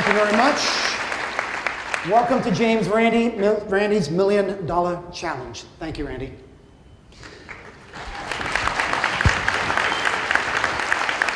you very much. Welcome to James Randi's $1 Million Challenge. Thank you, Randy.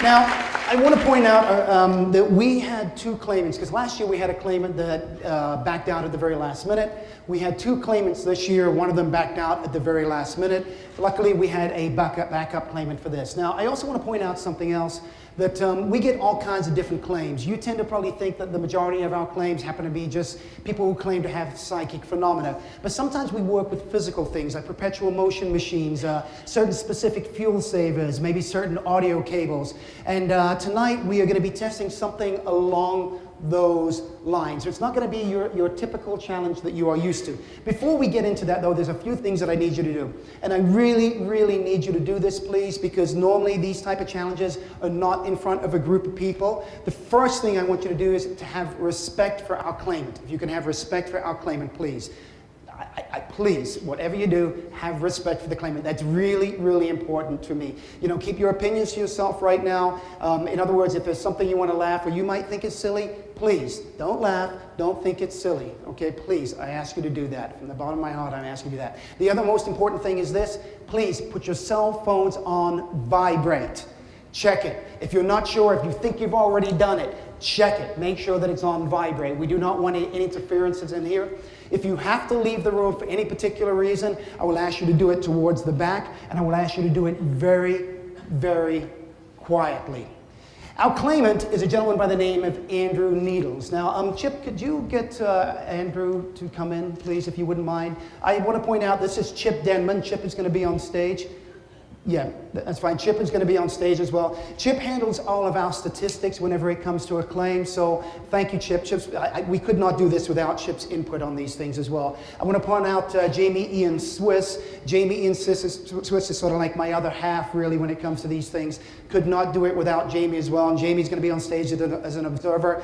Now, I want to point out that we had two claimants, because last year we had a claimant that backed out at the very last minute. We had two claimants this year. One of them backed out at the very last minute. Luckily, we had a backup claimant for this. Now, I also want to point out something else, that we get all kinds of different claims. You tend to probably think that the majority of our claims happen to be just people who claim to have psychic phenomena. But sometimes we work with physical things like perpetual motion machines, certain specific fuel savers, maybe certain audio cables. And tonight we are going to be testing something along those lines. So it's not going to be your typical challenge that you are used to. Before we get into that, though, there's a few things that I need you to do. And I really, really need you to do this, please, because normally these type of challenges are not in front of a group of people. The first thing I want you to do is to have respect for our claimant. If you can have respect for our claimant, please. Please, whatever you do, have respect for the claimant. That's really, really important to me. You know, keep your opinions to yourself right now. In other words, if there's something you want to laugh or you might think is silly, please don't laugh. Don't think it's silly. Okay, please, I ask you to do that. From the bottom of my heart, I'm asking you to do that. The other most important thing is this. Please put your cell phones on vibrate. Check it. If you're not sure, if you think you've already done it, check it. Make sure that it's on vibrate. We do not want any interferences in here. If you have to leave the room for any particular reason, I will ask you to do it towards the back, and I will ask you to do it very, very quietly. Our claimant is a gentleman by the name of Andrew Needles. Now, Chip, could you get Andrew to come in, please, if you wouldn't mind? I want to point out this is Chip Denman. Chip is going to be on stage. Yeah, that's fine. Chip is going to be on stage as well. Chip handles all of our statistics whenever it comes to a claim, so thank you, Chip. We could not do this without Chip's input on these things as well. I want to point out Jamy Ian Swiss. Jamy Ian Swiss is sort of like my other half, really, when it comes to these things. Could not do it without Jamy as well, and Jamie's going to be on stage as an observer.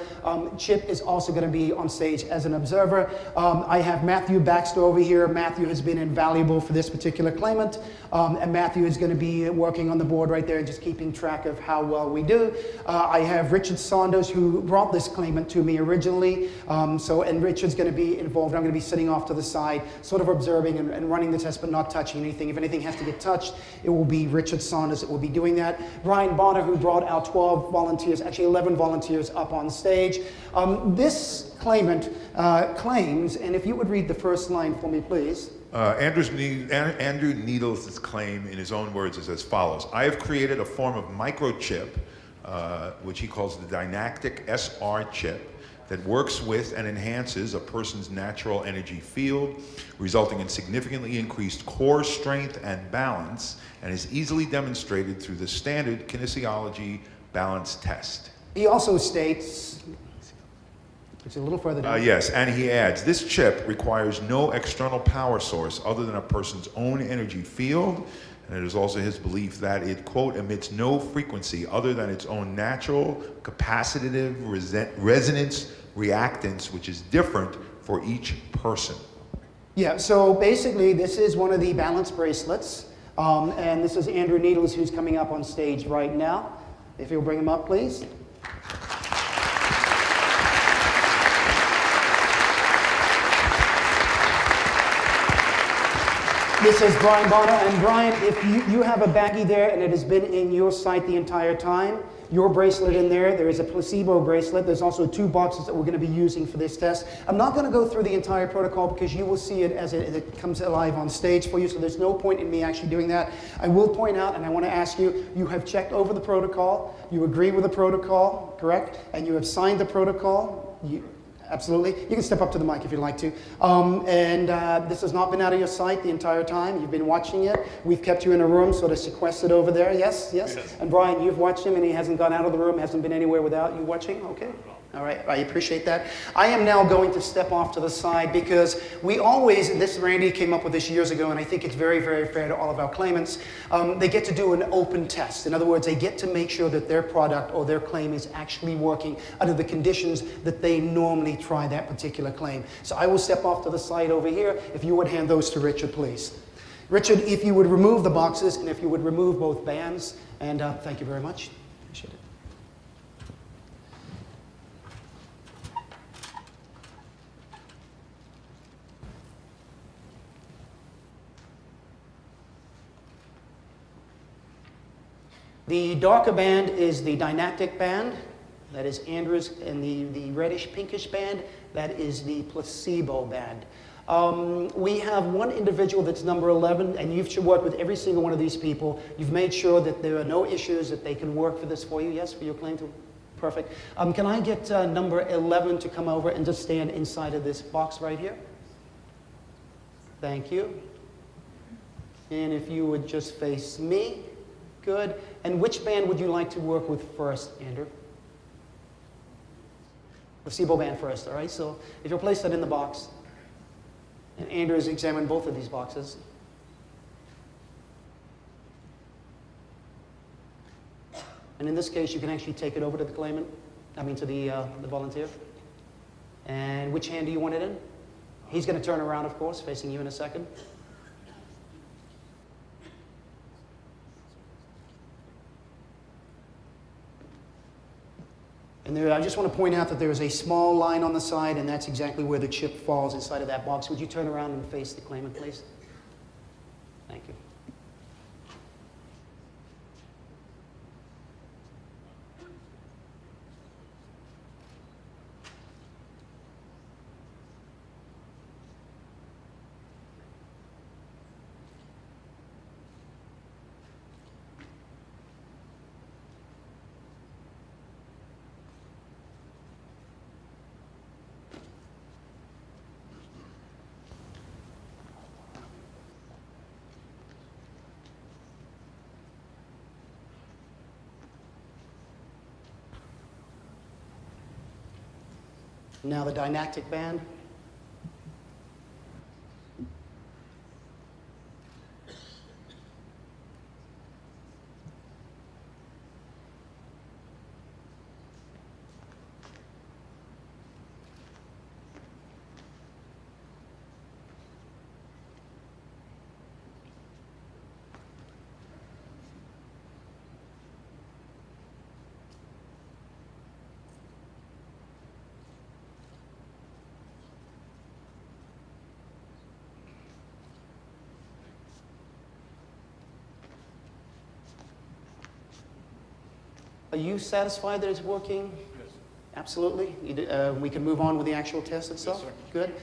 Chip is also going to be on stage as an observer. I have Matthew Baxter over here. Matthew has been invaluable for this particular claimant, and Matthew is going to be working on the board right there and just keeping track of how well we do. I have Richard Saunders, who brought this claimant to me originally, and Richard's going to be involved. I'm going to be sitting off to the side, sort of observing and running the test, but not touching anything. If anything has to get touched, it will be Richard Saunders that will be doing that. Brian Bonner, who brought our 12 volunteers, actually 11 volunteers up on stage. This claimant claims, and if you would read the first line for me, please. Andrew Needles' claim, in his own words, is as follows. I have created a form of microchip, which he calls the dynamic SR chip, that works with and enhances a person's natural energy field, resulting in significantly increased core strength and balance, and is easily demonstrated through the standard kinesiology balance test. He also states, it's a little further down. Yes, and he adds, this chip requires no external power source other than a person's own energy field, and it is also his belief that it, quote, emits no frequency other than its own natural capacitive resonance reactance, which is different for each person. Yeah, so basically this is one of the balance bracelets, and this is Andrew Needles, who's coming up on stage right now. If you'll bring him up, please. This is Brian Bonner, and Brian, if you have a baggie there and it has been in your sight the entire time, your bracelet in there is a placebo bracelet. There's also 2 boxes that we're going to be using for this test. I'm not going to go through the entire protocol because you will see it as it comes alive on stage for you, so there's no point in me actually doing that. I will point out, and I want to ask you, you have checked over the protocol, you agree with the protocol, correct? And you have signed the protocol. Absolutely. You can step up to the mic if you'd like to. This has not been out of your sight the entire time. You've been watching it. We've kept you in a room sort of sequestered over there. Yes? Yes? And Brian, you've watched him and he hasn't gone out of the room, hasn't been anywhere without you watching? Okay. All right, I appreciate that. I am now going to step off to the side because we always, Randy came up with this years ago, and I think it's very, very fair to all of our claimants. They get to do an open test. In other words, they get to make sure that their product or their claim is actually working under the conditions that they normally try that particular claim. So I will step off to the side over here. If you would hand those to Richard, please. Richard, if you would remove the boxes and if you would remove both bands, and thank you very much. Appreciate it. The darker band is the didactic band. That is Andrew's, and the reddish pinkish band, that is the placebo band. We have one individual that's number 11, and you've worked with every single one of these people. You've made sure that there are no issues, that they can work for this for you. Yes, for your claim to? Perfect. Can I get number 11 to come over and just stand inside of this box right here? Thank you. And if you would just face me. Good. And which band would you like to work with first, Andrew? Placebo band first, all right? So if you'll place that in the box, and Andrew has examined both of these boxes. And in this case, you can actually take it over to the claimant, to the volunteer. And which hand do you want it in? He's going to turn around, of course, facing you in a second. And there, I just want to point out that there is a small line on the side, and that's exactly where the chip falls inside of that box. Would you turn around and face the claimant, please? Thank you. Now the didactic band. Are you satisfied that it's working? Yes. Absolutely. We can move on with the actual test itself? Yes, sir. Good.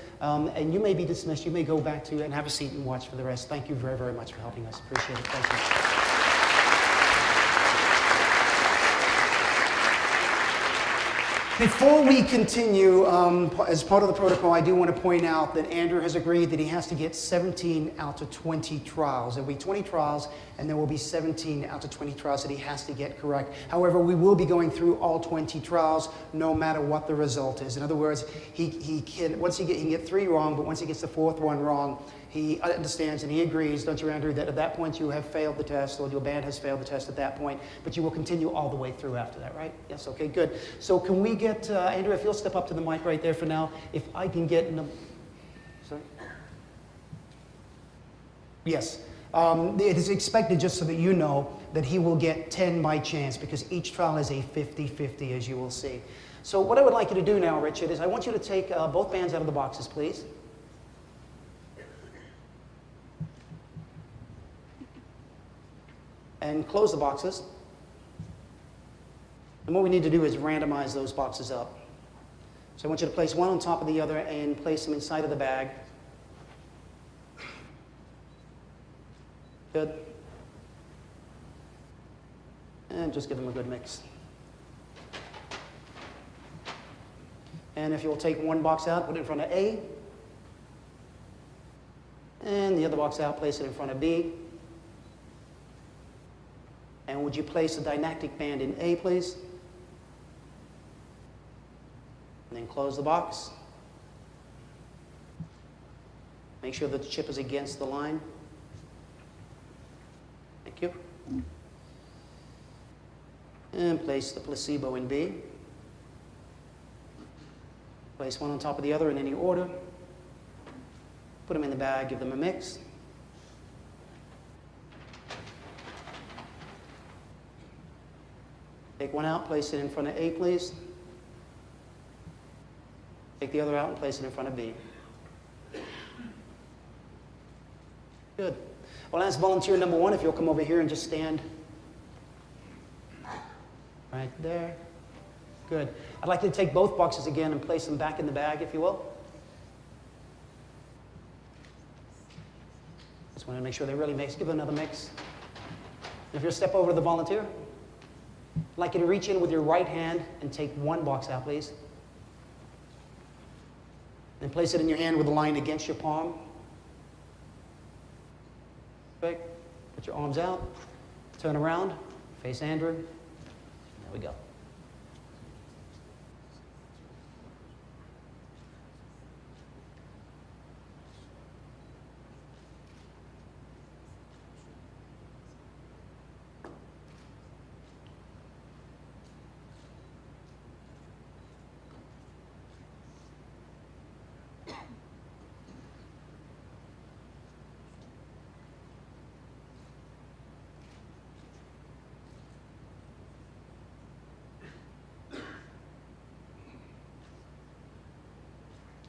And you may be dismissed. You may go back to and have a seat and watch for the rest. Thank you very, very much for helping us. Appreciate it. Thank you. Before we continue, as part of the protocol, I do want to point out that Andrew has agreed that he has to get 17 out of 20 trials. There will be 20 trials, and there will be 17 out of 20 trials that he has to get correct. However, we will be going through all 20 trials, no matter what the result is. In other words, he can get 3 wrong, but once he gets the 4th one wrong, he understands and he agrees, don't you, Andrew, that at that point you have failed the test, or your band has failed the test at that point, but you will continue all the way through after that, right? Yes, okay, good. So can we get, Andrew, if you'll step up to the mic right there for now, if I can get, sorry? Yes. It is expected, just so that you know, that he will get 10 by chance, because each trial is a 50-50, as you will see. So what I would like you to do now, Richard, is I want you to take both bands out of the boxes, please. And close the boxes. And what we need to do is randomize those boxes up. So I want you to place one on top of the other and place them inside of the bag. Good. And just give them a good mix. And if you'll take one box out, put it in front of A. And the other box out, place it in front of B. And would you place the didactic band in A, please? And then close the box. Make sure that the chip is against the line. Thank you. And place the placebo in B. Place one on top of the other in any order. Put them in the bag, give them a mix. Take one out, place it in front of A, please. Take the other out and place it in front of B. Good. Well, as volunteer number 1, if you'll come over here and just stand Right there. Good. I'd like you to take both boxes again and place them back in the bag, if you will. Just want to make sure they really mix. Give it another mix. If you'll step over to the volunteer, I'd like you to reach in with your right hand and take one box out, please. And place it in your hand with the line against your palm. Perfect. Put your arms out. Turn around. Face Andrew. There we go.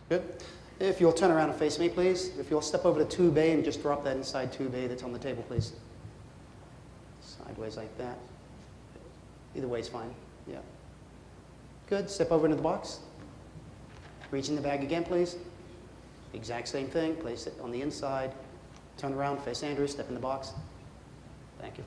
Good. If you'll turn around and face me, please. If you'll step over to tube A and just drop that inside tube A that's on the table, please. Sideways like that. Either way is fine. Yeah. Good. Step over into the box. Reach in the bag again, please. Exact same thing. Place it on the inside. Turn around, face Andrew, step in the box. Thank you.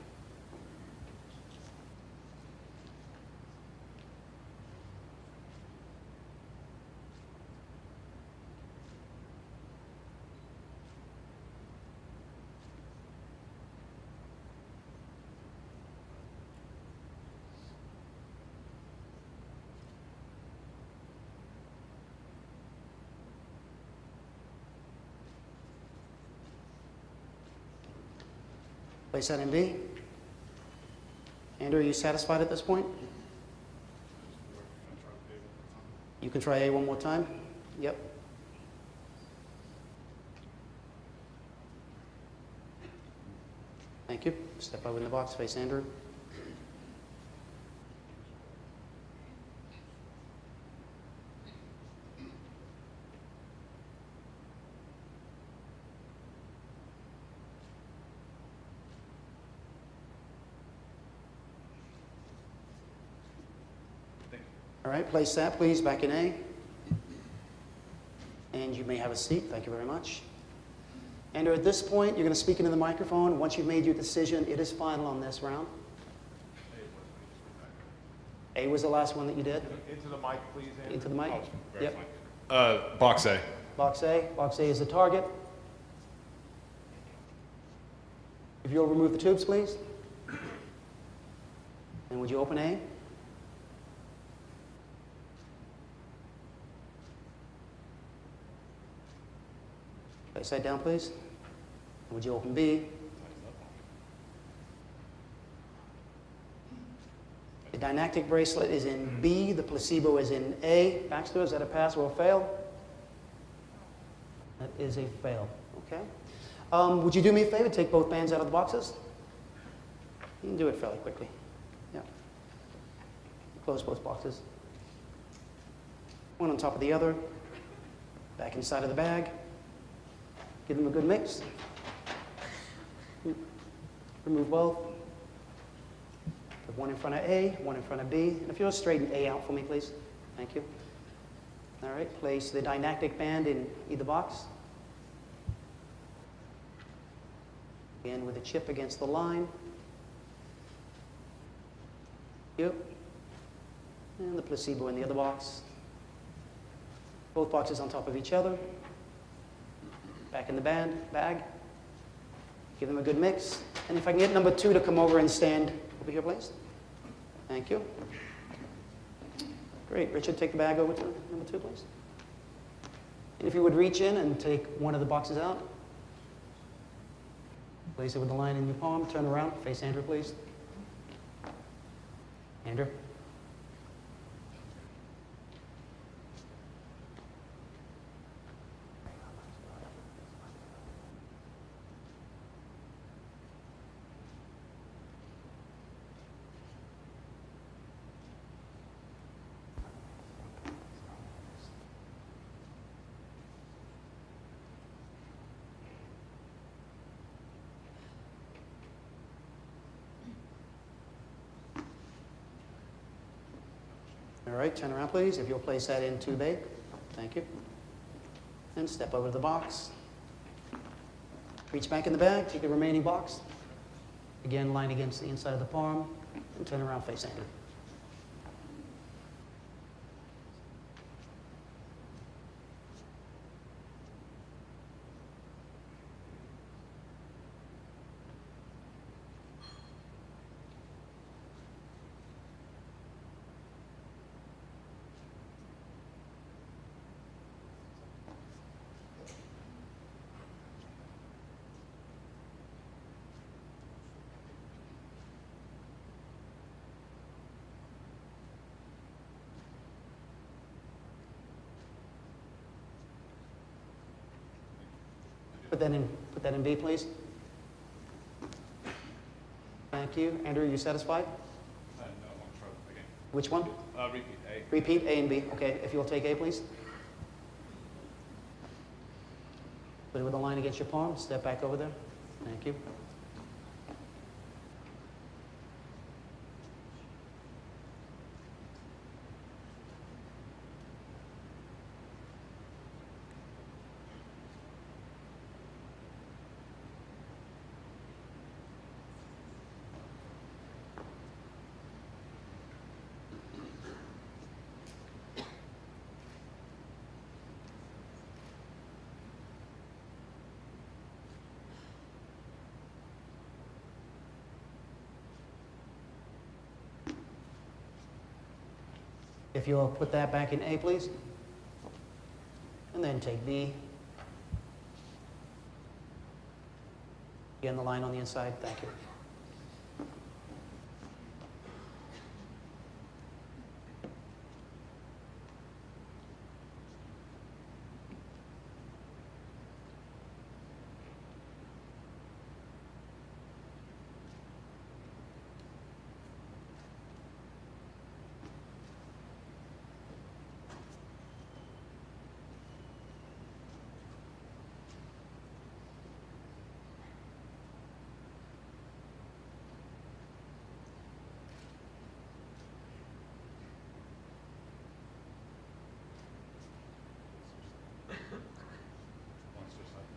Place that in B. Andrew, are you satisfied at this point? You can try A one more time? Yep. Thank you. Step over in the box, face Andrew. All right, place that, please, back in A. And you may have a seat. Thank you very much. Andrew, at this point, you're going to speak into the microphone. Once you've made your decision, it is final on this round. A was the last one that you did? Into the mic, please, Andrew. Into the mic? Oh, Yep. Box A. Box A. Box A is the target. If you'll remove the tubes, please. And would you open A? Place that down, please. And would you open B? The didactic bracelet is in B. The placebo is in A. Baxter, is that a pass or a fail? That is a fail. Okay. Would you do me a favor? Take both bands out of the boxes. You can do it fairly quickly. Yeah. Close both boxes. One on top of the other. Back inside of the bag. Give them a good mix. Remove both. Put one in front of A, one in front of B. And if you'll straighten A out for me, please. Thank you. All right, place the didactic band in either box. Again, with a chip against the line. Thank you. And the placebo in the other box. Both boxes on top of each other. Back in the bag. Give them a good mix. And if I can get number 2 to come over and stand over here, please. Thank you. Great. Richard, take the bag over to number 2, please. And if you would reach in and take one of the boxes out. Place it with the line in your palm. Turn around. Face Andrew, please. Andrew. All right, turn around, please. If you'll place that in 2B. Thank you. And step over to the box. Reach back in the bag, take the remaining box. Again, line against the inside of the palm, and turn around, face Andrew. Put that in B, please. Thank you. Andrew, are you satisfied? No, I'm trying again. Which one? Repeat A. Repeat A and B. Okay, if you'll take A, please. Put it with a line against your palm. Step back over there. Thank you. If you'll put that back in A, please. And then take B. Again, the line on the inside. Thank you.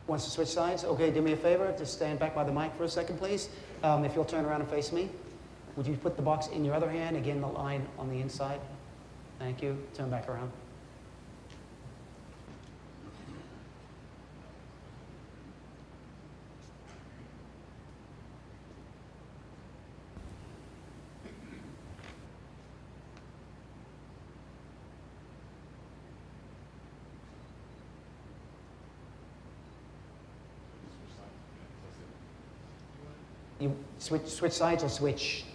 Wants to switch sides? Okay, do me a favor, just stand back by the mic for a second, please. If you'll turn around and face me. Would you put the box in your other hand? Again, the line on the inside. Thank you. Turn back around. You switch sides or switch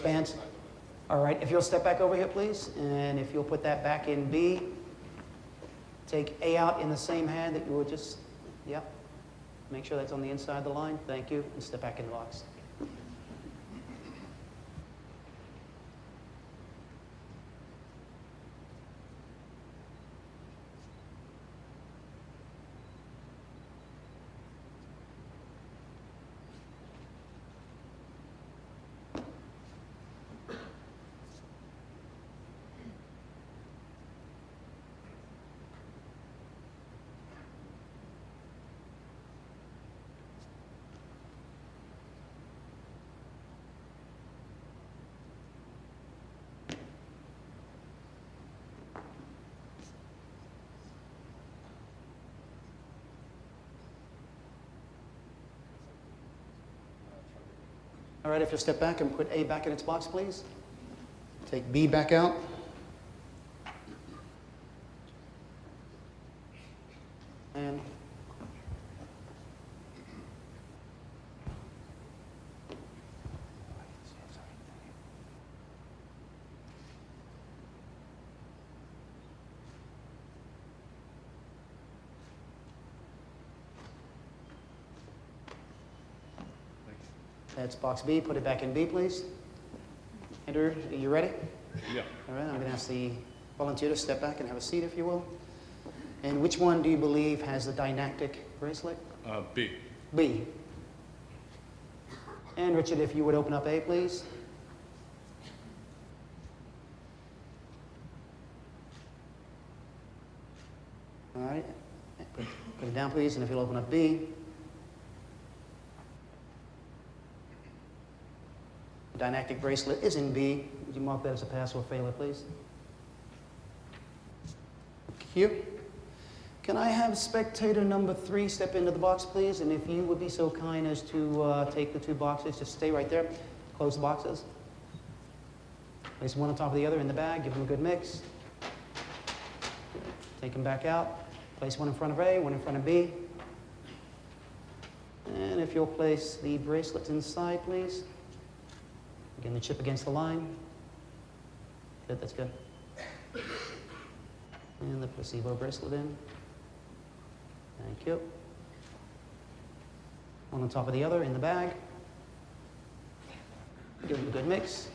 bands? All right, if you'll step back over here, please, and if you'll put that back in B, take A out in the same hand that you were just, yep. Make sure that's on the inside of the line. Thank you, and step back in the box. All right, if you'll step back and put A back in its box, please. Take B back out. And that's box B. Put it back in B, please. Andrew, are you ready? Yeah. All right, I'm going to ask the volunteer to step back and have a seat, if you will. And which one do you believe has the didactic bracelet? B. B. And Richard, if you would open up A, please. right. Put it down, please, and if you'll open up B. Dynactic bracelet is in B. Would you mark that as a pass or failure, please? Thank you. Can I have spectator number 3 step into the box, please? And if you would be so kind as to take the 2 boxes, just stay right there. Close the boxes. Place one on top of the other in the bag. Give them a good mix. Take them back out. Place one in front of A, one in front of B. And if you'll place the bracelets inside, please. Again, the chip against the line. Good, that's good. And the placebo bracelet in. Thank you. One on top of the other in the bag. Give them a good mix.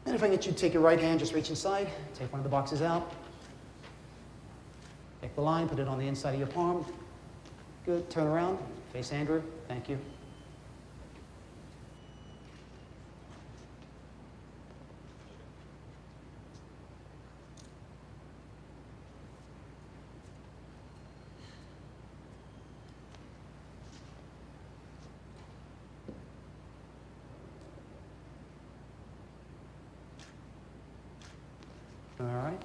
And if I can get you to take your right hand, just reach inside. Take one of the boxes out. Take the line, put it on the inside of your palm. Good, turn around. Face Andrew. Thank you. All right.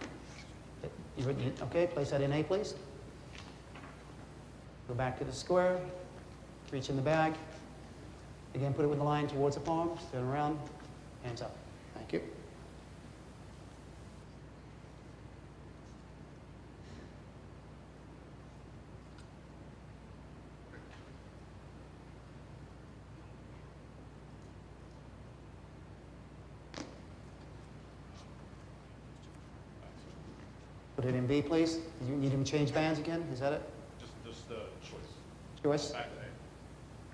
Okay, place that in A, please. Go back to the square. Reach in the bag. Again, put it with the line towards the palms. Turn around. Hands up. Thank you. Put it in B, please. You need him to change bands again? Is that it? Just choice. Choice? Back to A.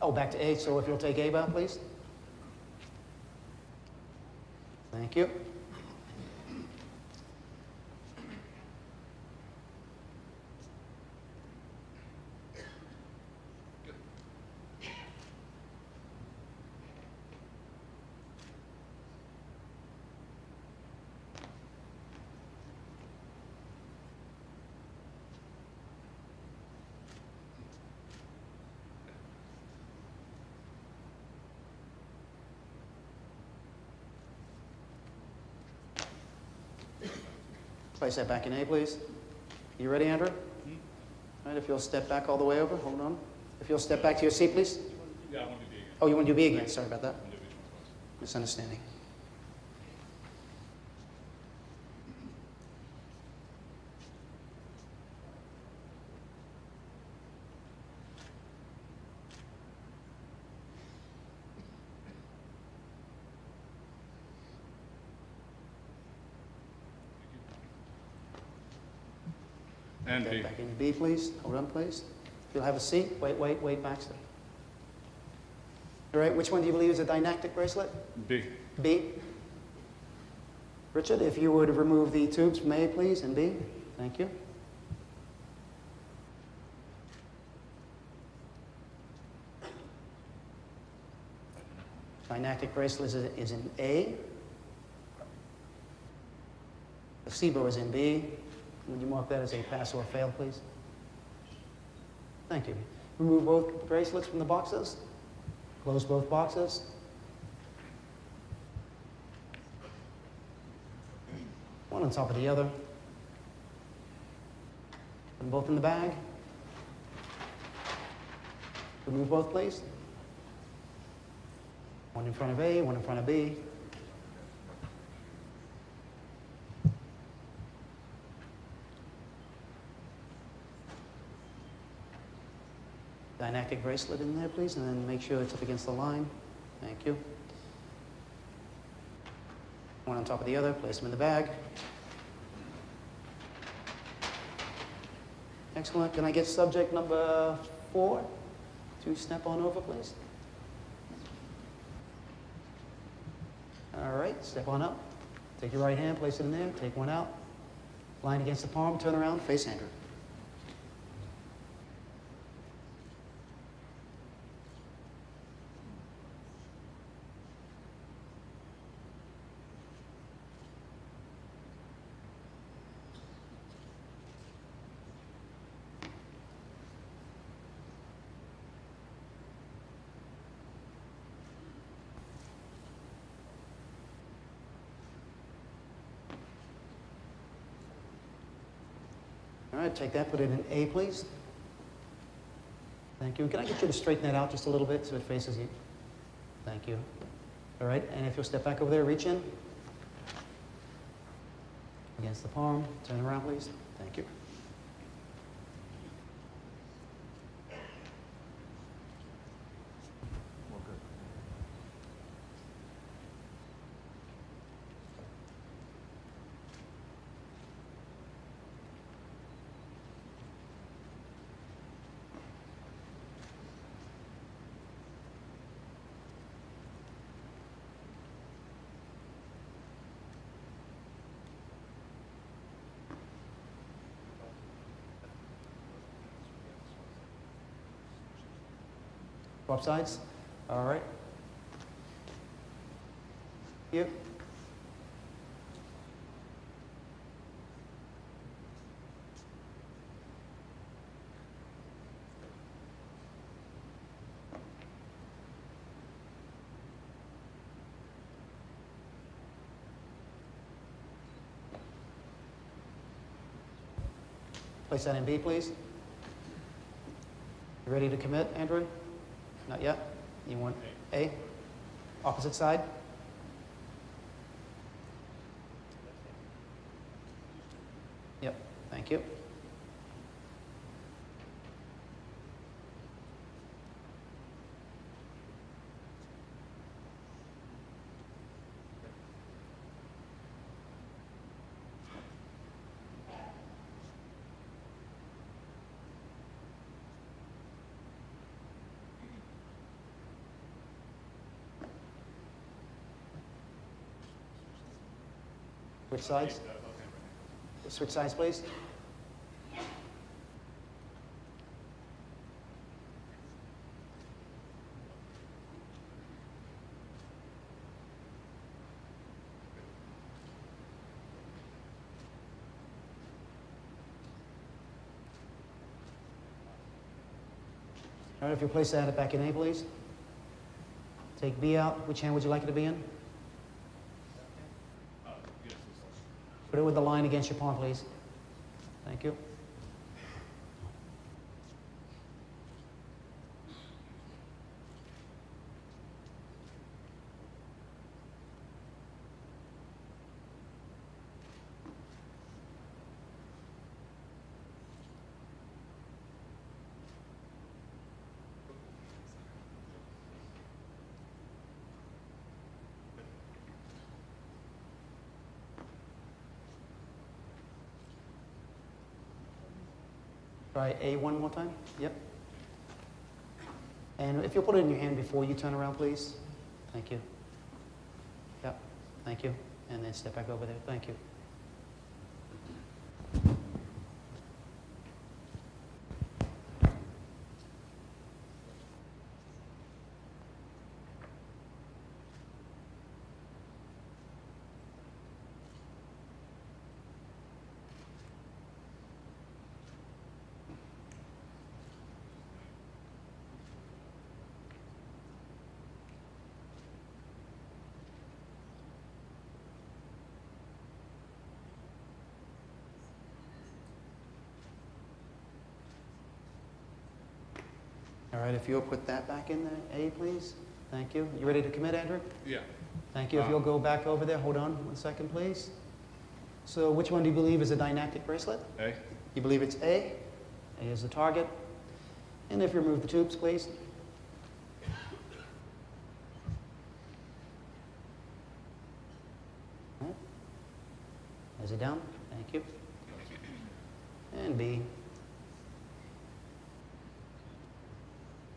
Oh, back to A. So if you'll take A back, please. Thank you. Place that back in A, please. You ready, Andrew? All right, if you'll step back all the way over. Hold on. If you'll step back to your seat, please. Yeah, I want to do B again. Oh, you want to do B again? Sorry about that. I want to do which one first. Misunderstanding. And Okay, B. back into B, please. Hold on, please. If you'll have a seat. Wait, Baxter. All right, which one do you believe is a dynactic bracelet? B. B. Richard, if you would remove the tubes from A, please, and B. Thank you. Dynactic bracelet is in A. The SIBO is in B. Would you mark that as a pass or a fail, please? Thank you. Remove both bracelets from the boxes. Close both boxes. One on top of the other. Put them both in the bag. Remove both, please. One in front of A, one in front of B. Dynactic bracelet in there, please, and then make sure it's up against the line. Thank you. One on top of the other, place them in the bag. Excellent. Can I get subject number 4 to step on over, please? All right, step on up. Take your right hand, place it in there, take one out. Line against the palm, turn around, face Andrew. right, take that, put it in A, please. Thank you. And can I get you to straighten that out just a little bit so it faces you? Thank you. All right, and if you'll step back over there, reach in. Against the palm. Turn around, please. Thank you. Swap sides. All right. You. Place that in B, please. You ready to commit, Andrew? Not yet? You want A? Opposite side? Yep, thank you. Switch sides? Switch sides, please. All right, if you place that back in A, please. Take B out. Which hand would you like it to be in? Put it with the line against your palm, please. Thank you. Try A one more time. Yep. And if you'll put it in your hand before you turn around, please. Thank you. Yep. Thank you. And then step back over there. Thank you. All right, if you'll put that back in there, A, please. Thank you. You ready to commit, Andrew? Yeah. Thank you. If you'll go back over there, hold on 1 second, please. So which one do you believe is a dynactic bracelet? A. You believe it's A? A is the target. And if you remove the tubes, please. All right. Is it down? Thank you. And B.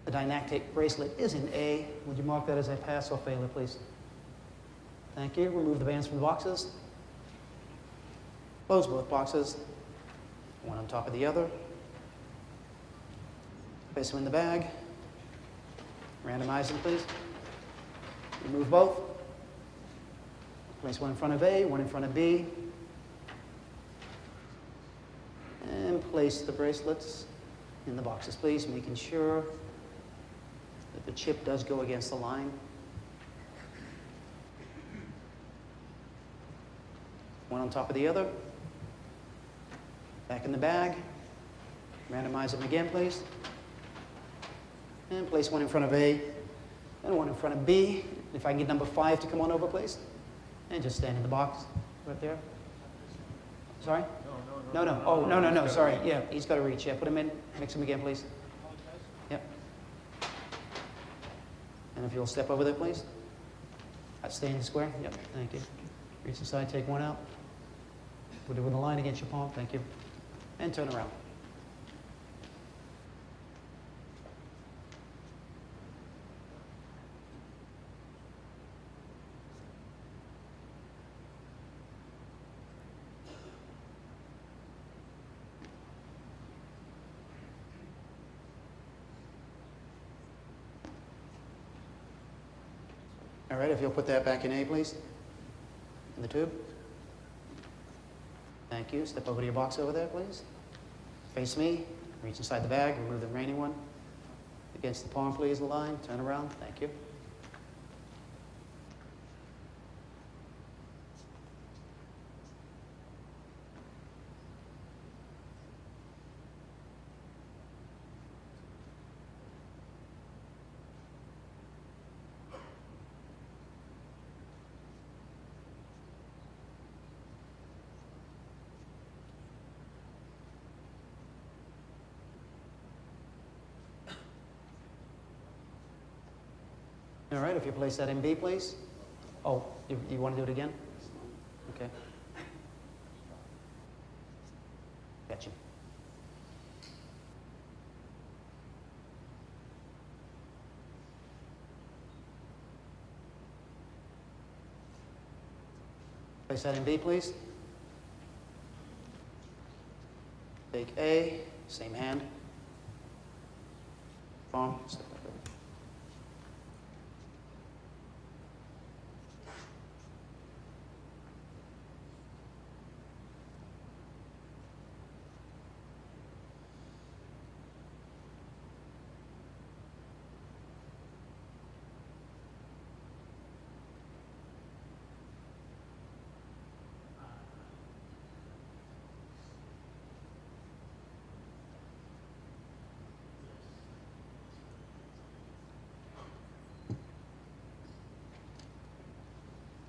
The dynactic bracelet is in A. Would you mark that as a pass or failure, please? Thank you. Remove the bands from the boxes. Close both boxes. One on top of the other. Place them in the bag. Randomize them, please. Remove both. Place one in front of A, one in front of B. And place the bracelets in the boxes, please, making sure that the chip does go against the line. One on top of the other. Back in the bag. Randomize them again, please. And place one in front of A and one in front of B. If I can get number 5 to come on over, please. And just stand in the box right there. Sorry? No. Oh, no. Sorry. Yeah, he's got to reach. Yeah, put him in. Mix him again, please. Yep. And if you'll step over there, please. Stay in the square. Yep, thank you. Reach the side, take one out. Put it with a line against your palm. Thank you. And turn around. All right, if you'll put that back in A, please. In the tube. Thank you. Step over to your box over there, please. Face me. Reach inside the bag. Remove the remaining one. Against the palm, please, the line. Turn around. Thank you. All right, if you place that in B, please. Oh, you want to do it again? Okay. Gotcha. Place that in B, please. Take A, same hand. Palm. Step back over.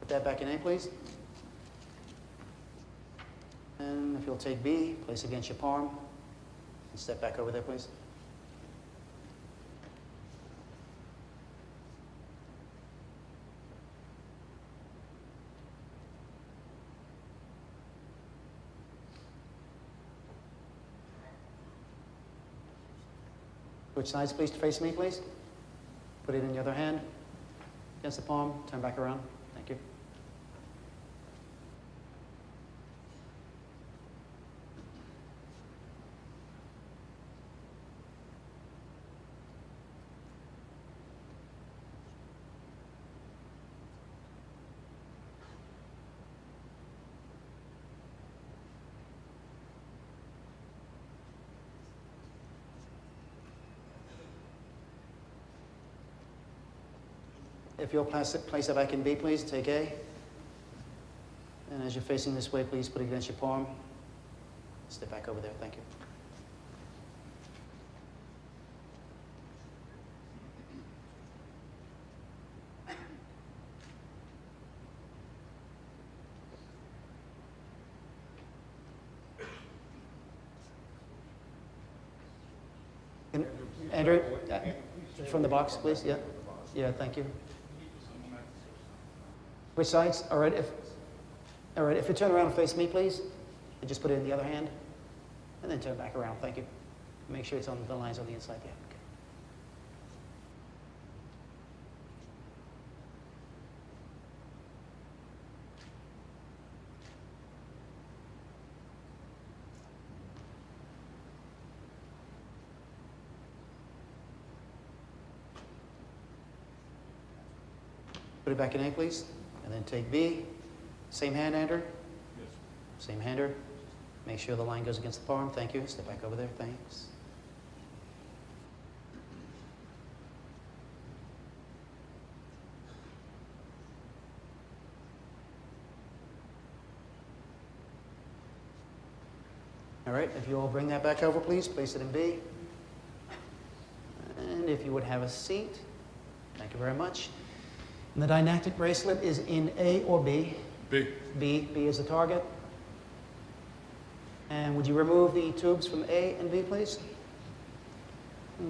Put that back in A, please. And if you'll take B, place against your palm, and step back over there, please. Switch sides, please, to face me, please. Put it in the other hand, against the palm, turn back around. Thank you. If you'll place it back in B, please, take A. And as you're facing this way, please put it against your palm. Step back over there, thank you. Andrew, from the box, please, yeah. Yeah, thank you. Which sides? All right, if you turn around and face me, please, and just put it in the other hand, and then turn back around, thank you. Make sure it's on the lines on the inside, yeah. Okay. Put it back in A, please, and then take B. Same hand, Andrew? Yes. Same hander. Make sure the line goes against the palm. Thank you. Step back over there. Thanks. All right, if you all bring that back over, please, place it in B. And if you would have a seat, thank you very much. And the didactic bracelet is in A or B? B. B is the target. And would you remove the tubes from A and B, please?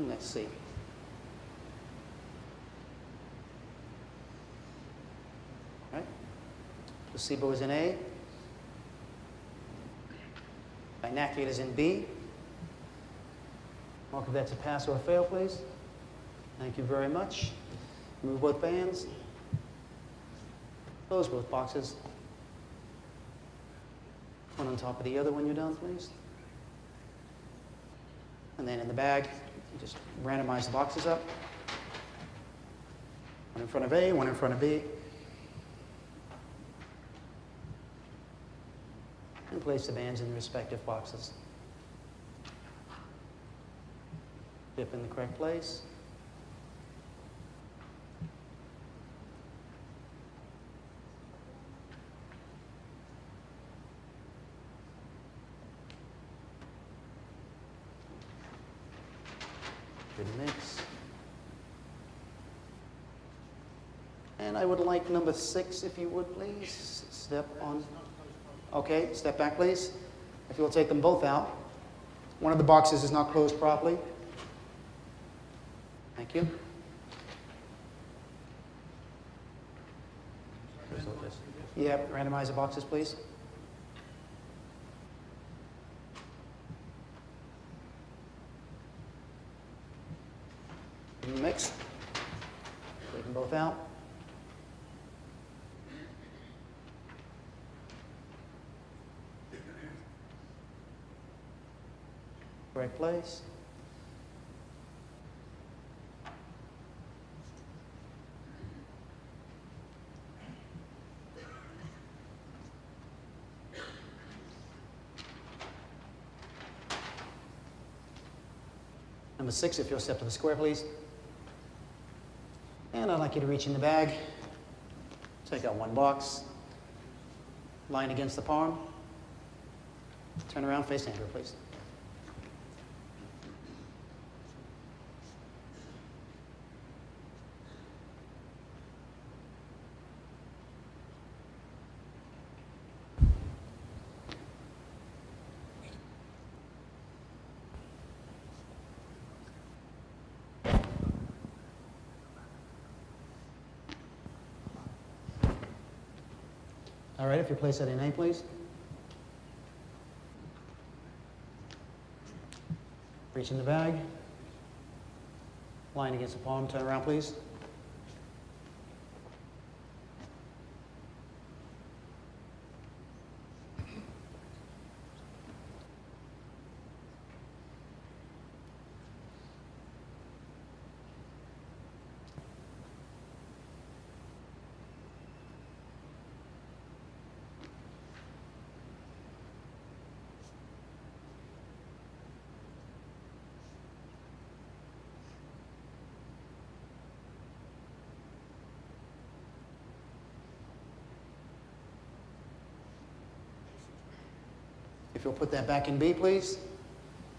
Let's see. All right. Placebo is in A. Didactic is in B. Mark if that's a pass or a fail, please. Thank you very much. Remove both bands. Close both boxes. One on top of the other when you're done, please. And then in the bag, you just randomize the boxes up. One in front of A, one in front of B. And place the bands in the respective boxes. Dip in the correct place. Good mix. And I would like number 6, if you would, please. Step on. Okay, step back, please. If you'll take them both out. One of the boxes is not closed properly. Thank you. Yep, randomize the boxes, please. Mix. Take them both out. Correct place. Number 6, if you'll step to the square, please. And I'd like you to reach in the bag. Take out one box. Line against the palm. Turn around, face Andrew, please. All right, if you place that in A, please. Reach in the bag. Line against the palm. Turn around, please. If you'll put that back in B, please.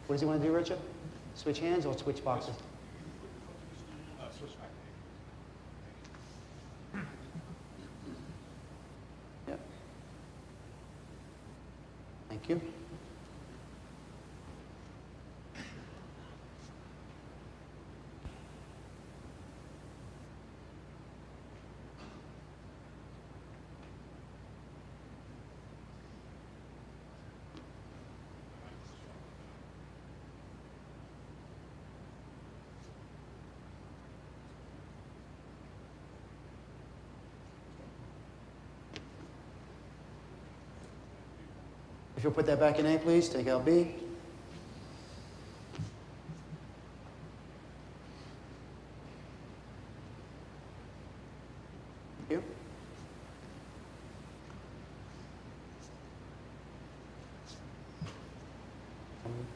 What does he want to do, Richard? Switch hands or switch boxes? Switch back. Yep. Thank you. If you'll put that back in A, please, take out B. Thank you.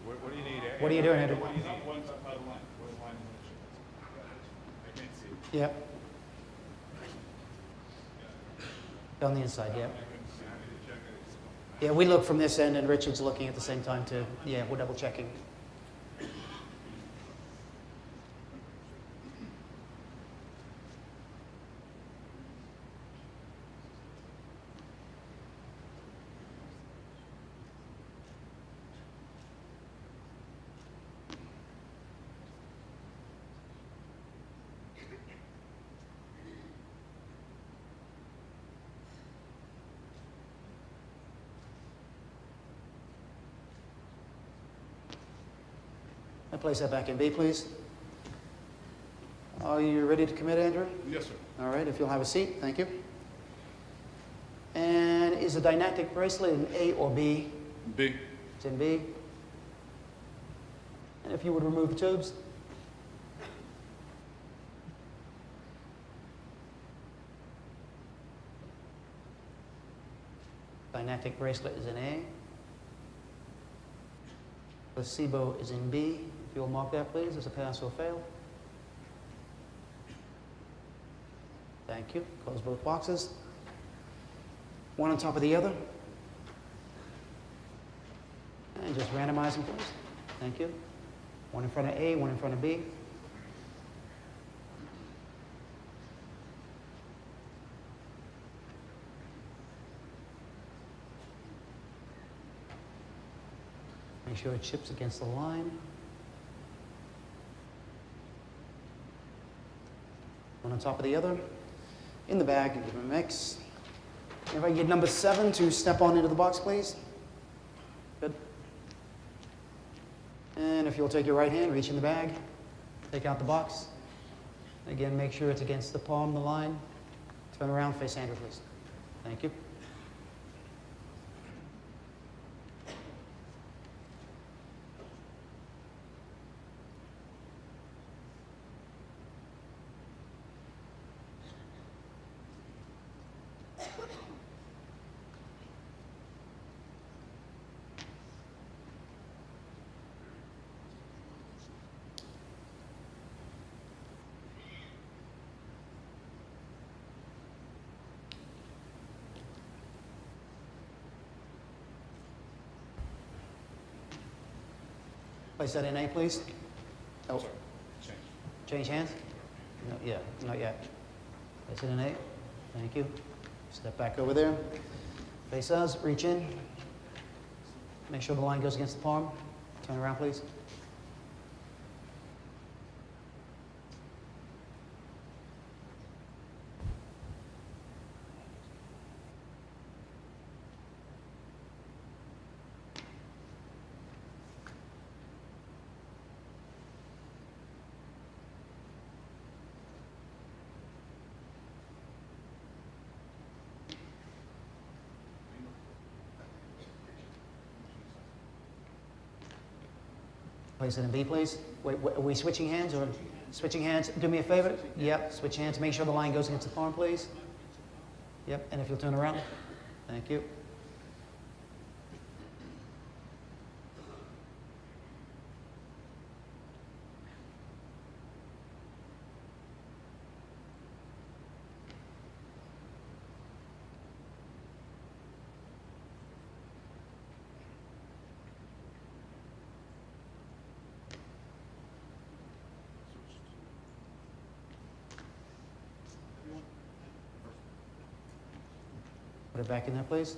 What do you need? What are you doing, Andrew? What do you need? One side of the line. What line is it? I can't see. Yep. On the inside, yep. Yeah, we look from this end, and Richard's looking at the same time too. Yeah, we're double checking. I place that back in B, please. Are you ready to commit, Andrew? Yes, sir. All right, if you'll have a seat, thank you. And is the dynactic bracelet in A or B? B. It's in B. And if you would remove the tubes. Dynactic bracelet is in A. Placebo is in B. If you'll mark that, please, as a pass or fail. Thank you. Close both boxes. One on top of the other. And just randomize them, please. Thank you. One in front of A, one in front of B. Make sure it chips against the line. One on top of the other. In the bag, give them a mix. If I can get number 7 to step on into the box, please. Good. And if you'll take your right hand, reach in the bag, take out the box. Again, make sure it's against the palm of the line. Turn around, face Andrew, please. Thank you. Place that in A, please. Oh, Sorry. Change. change hands? No, yeah, not yet. Place it in A. Thank you. Step back over there. Face us, reach in. Make sure the line goes against the palm. Turn around, please. Place it in B, please. Wait, are we switching hands or switching hands? Do me a favor. Yep, switch hands. Make sure the line goes against the palm, please. Yep, and if you'll turn around. Thank you. Put it back in there, please.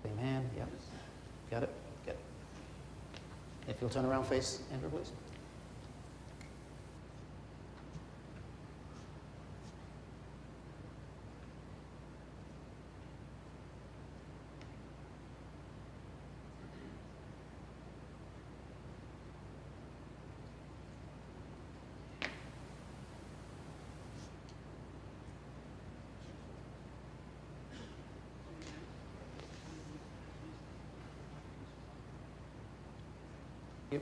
Same hand, yep. Got it? Got it. If you'll turn around, face Andrew, please. Yep.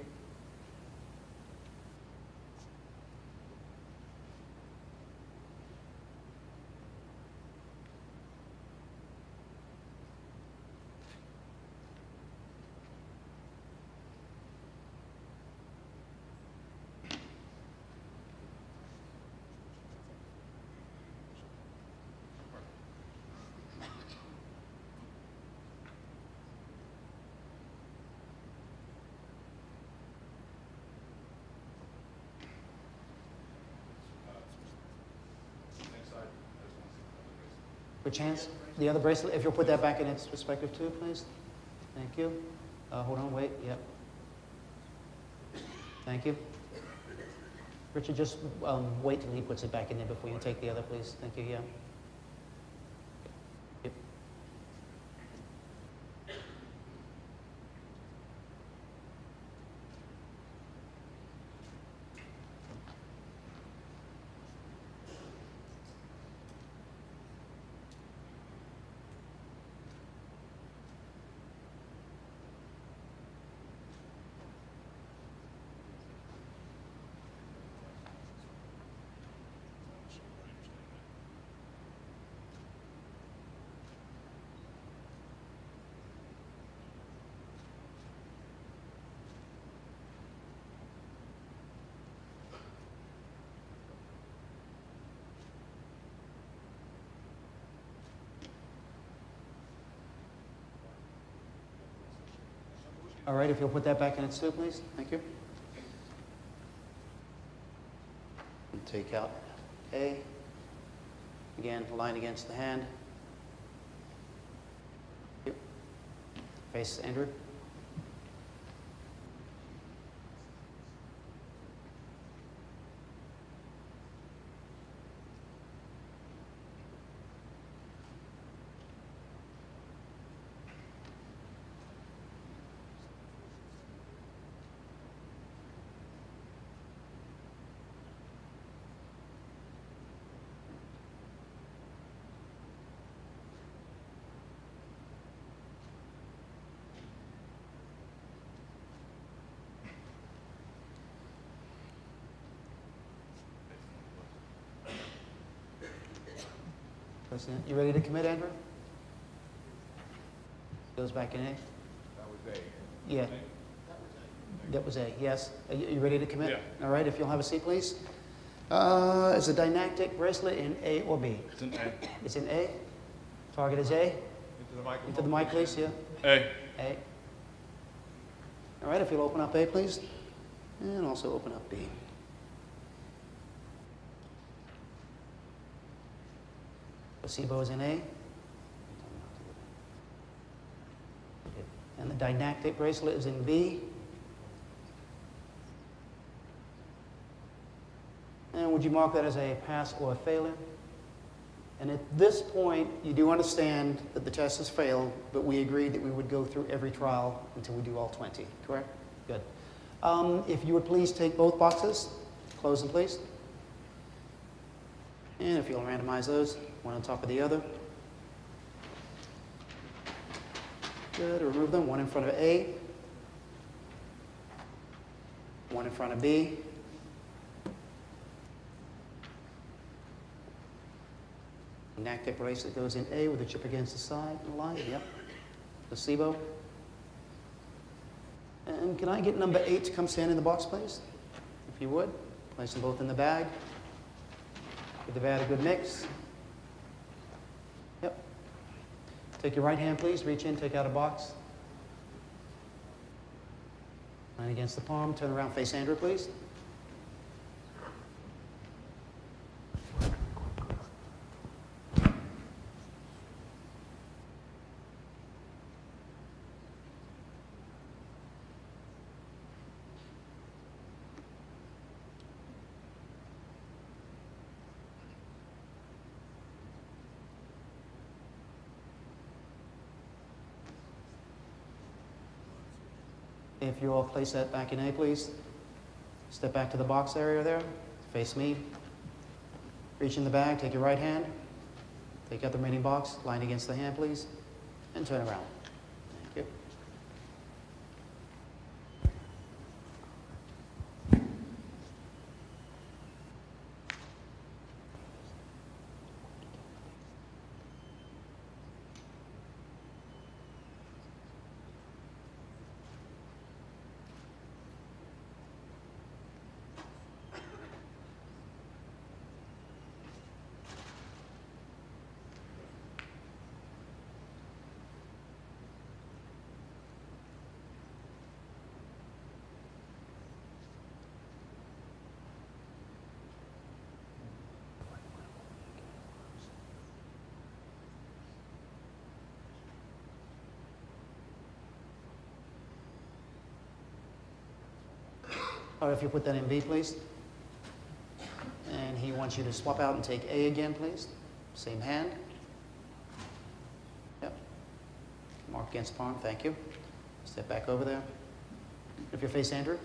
Which hands? The other bracelet, if you'll put that back in its respective tube, please. Thank you. Hold on, wait, yep. Thank you. Richard, just wait till he puts it back in there before you take the other, please. Thank you, yeah. Yep. All right, if you'll put that back in its tube, please. Thank you. And take out A. Again, line against the hand. Yep. Face Andrew. President, you ready to commit, Andrew? Goes back in A? That was A. Yeah. That was A, yes. Are you ready to commit? Yeah. All right, if you'll have a seat, please. Is the didactic bracelet in A or B? It's an A. It's in A. Target is A. Into the microphone. Into the mic, please, yeah. A. A. All right, if you'll open up A, please. And also open up B. Placebo is in A. And the didactic bracelet is in B. And would you mark that as a pass or a failure? And at this point, you do understand that the test has failed, but we agreed that we would go through every trial until we do all 20, correct? Good. If you would please take both boxes, close them, please. And if you'll randomize those, one on top of the other. Good, remove them, one in front of A, one in front of B. Didactic bracelet goes in A with a chip against the side and line, yep. Placebo. And can I get number 8 to come stand in the box, please? If you would. Place them both in the bag. Give the bag a good mix. Yep. Take your right hand, please. Reach in, take out a box. Line against the palm. Turn around, face Andrew, please. If you all place that back in A, please. Step back to the box area there. Face me. Reach in the bag, take your right hand. Take out the remaining box, line against the hand, please. And turn around. Thank you. Or if you put that in B, please. And he wants you to swap out and take A again, please. Same hand. Yep. Mark against the palm, thank you. Step back over there. If you face Andrew.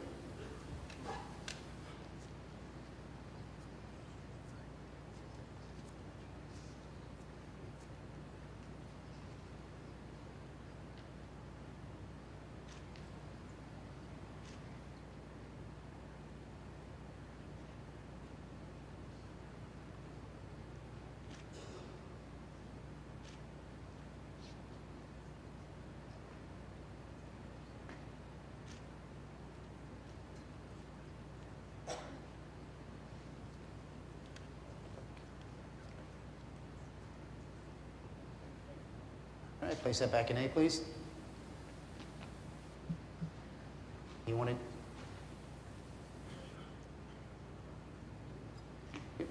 All right, place that back in A, please. You want it?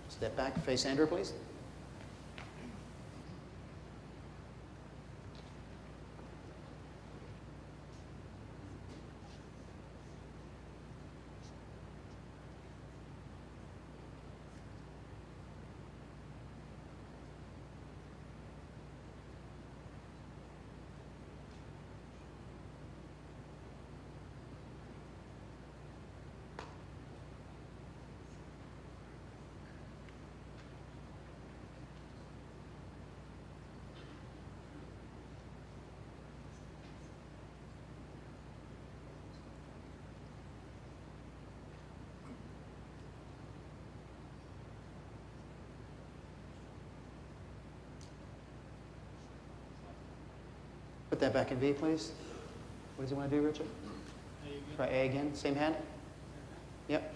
Step back, face Andrew, please. Put that back in B, please. What does he want to do, Richard? Try A again. Same hand? Yep.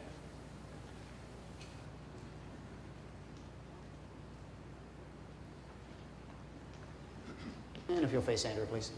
And if you'll face Andrew, please.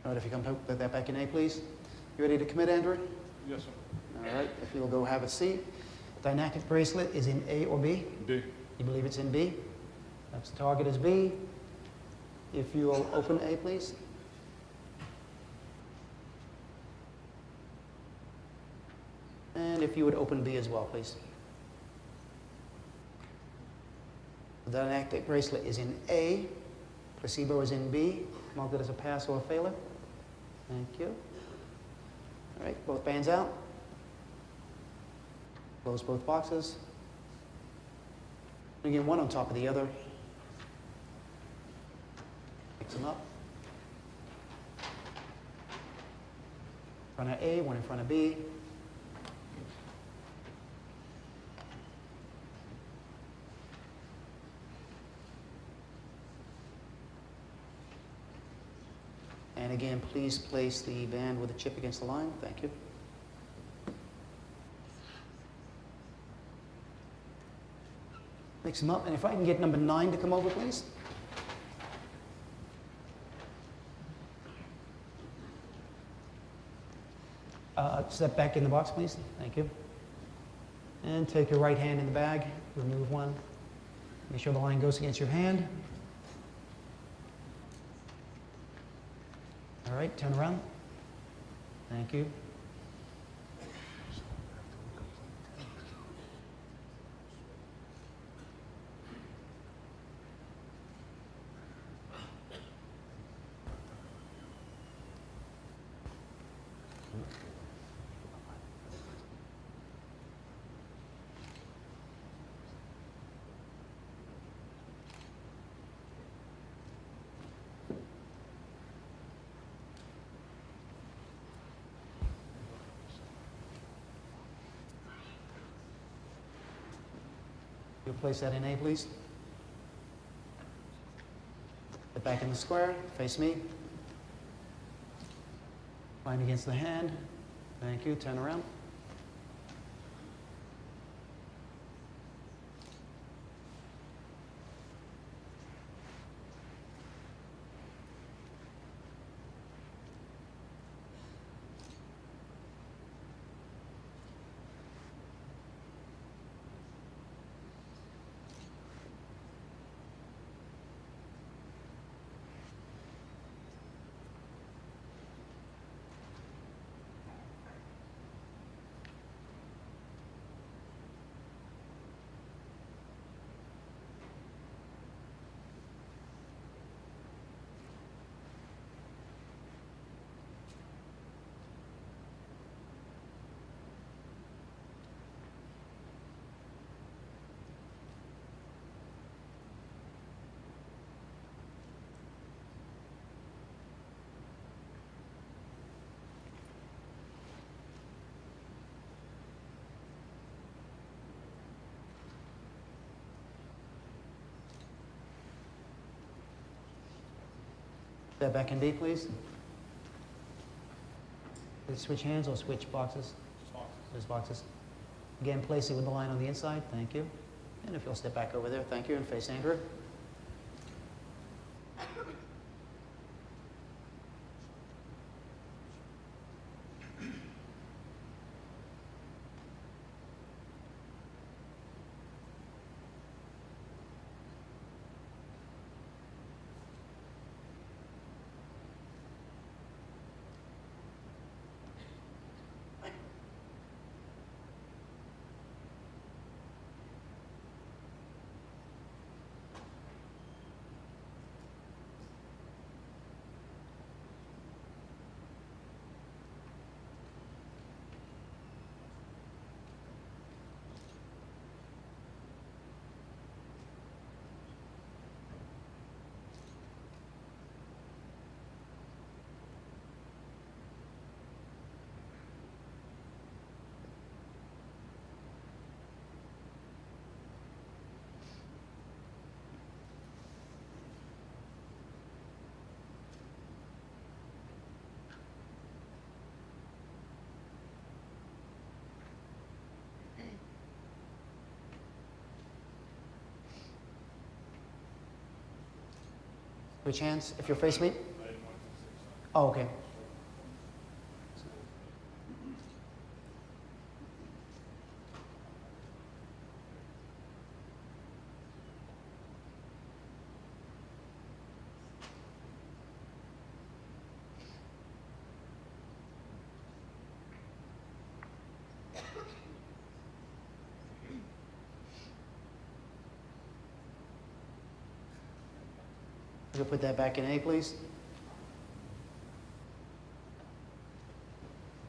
All right, if you come put that back in A, please. You ready to commit, Andrew? Yes, sir. All right, if you'll go have a seat. Dynamic bracelet is in A or B? B. You believe it's in B? That's the target is B. If you'll open A, please. And if you would open B as well, please. The dynamic bracelet is in A. Placebo is in B. Mark it as a pass or a failure. Thank you. All right, both bands out. Close both boxes. Again, one on top of the other. Mix them up. In front of A, one in front of B. And again, please place the band with the chip against the line. Thank you. Mix them up. And if I can get number 9 to come over, please. Step back in the box, please. Thank you. And take your right hand in the bag. Remove one. Make sure the line goes against your hand. All right, turn around. Thank you. You'll place that in A, please. Get back in the square, face me. Line against the hand. Thank you, turn around. Step back in D, please. Switch hands or switch boxes? There's boxes. Again, place it with the line on the inside. Thank you. And if you'll step back over there, thank you, and face Andrew. Switch hands if you'll face me. Oh, okay. You'll put that back in A, please.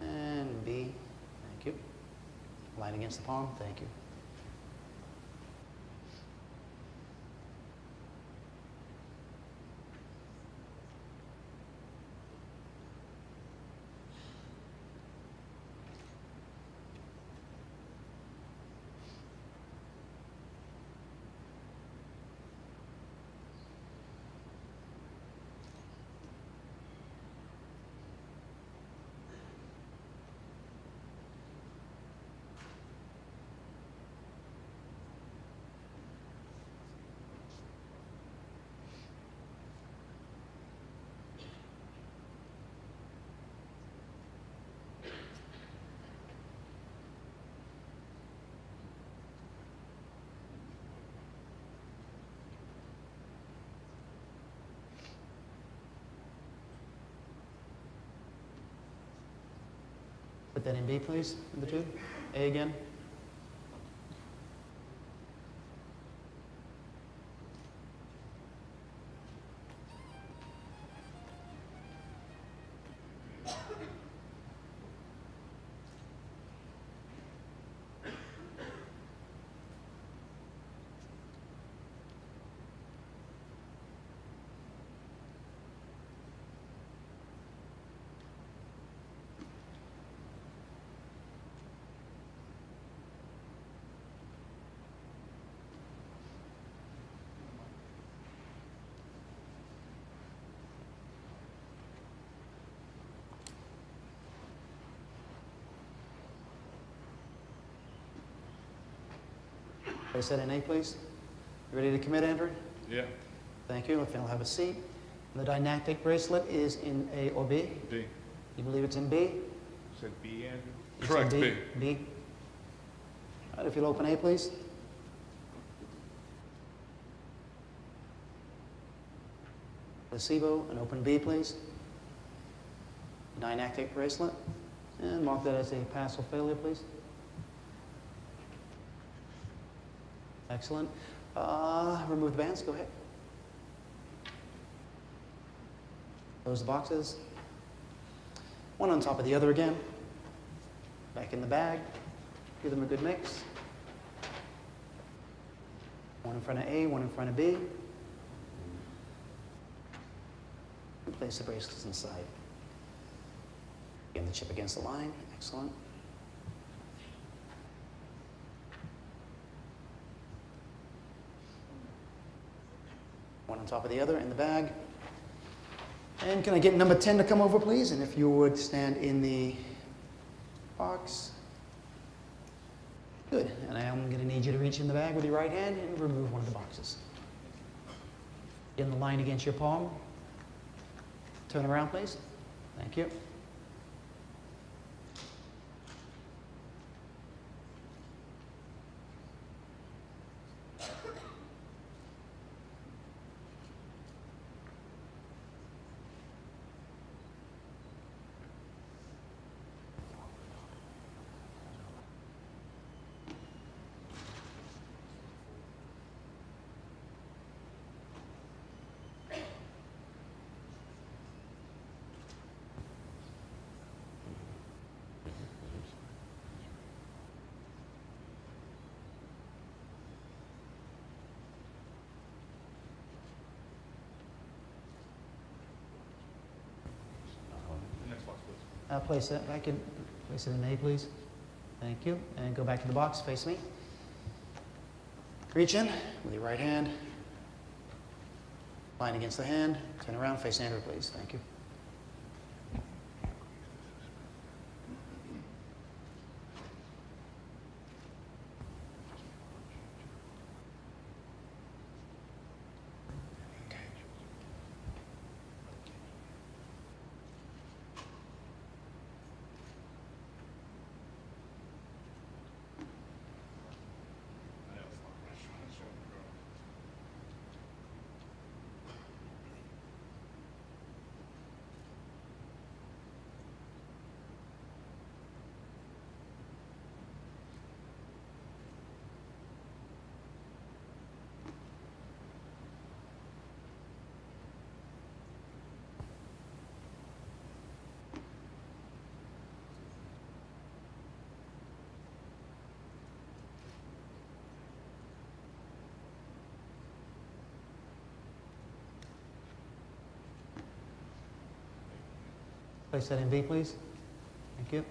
And B, thank you. Line against the palm, thank you. Put that in B, please, in the tube. A again. Place that in A, please. You ready to commit, Andrew? Yeah. Thank you. If you'll have a seat. The dynactic bracelet is in A or B? B. You believe it's in B? Said B, Andrew? It's Correct, in B. B. All right, if you'll open A, please. Placebo, and open B, please. Dynactic bracelet. And mark that as a pass or failure, please. Excellent. Remove the bands, go ahead. Close the boxes. One on top of the other again. Back in the bag. Give them a good mix. One in front of A, one in front of B. And place the bracelets inside. Again, the chip against the line. Excellent. One on top of the other in the bag. And can I get number 10 to come over, please? And if you would stand in the box. Good. And I am going to need you to reach in the bag with your right hand and remove one of the boxes. In the line against your palm. Turn around, please. Thank you. Next box, please. Place that back in. Place it in A, please. Thank you. And go back to the box. Face me. Reach in with your right hand. Line against the hand. Turn around. Face Andrew, please. Thank you. Place that in B, please. Thank you.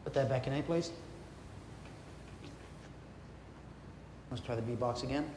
Put that back in A, please. Let's try the B box again.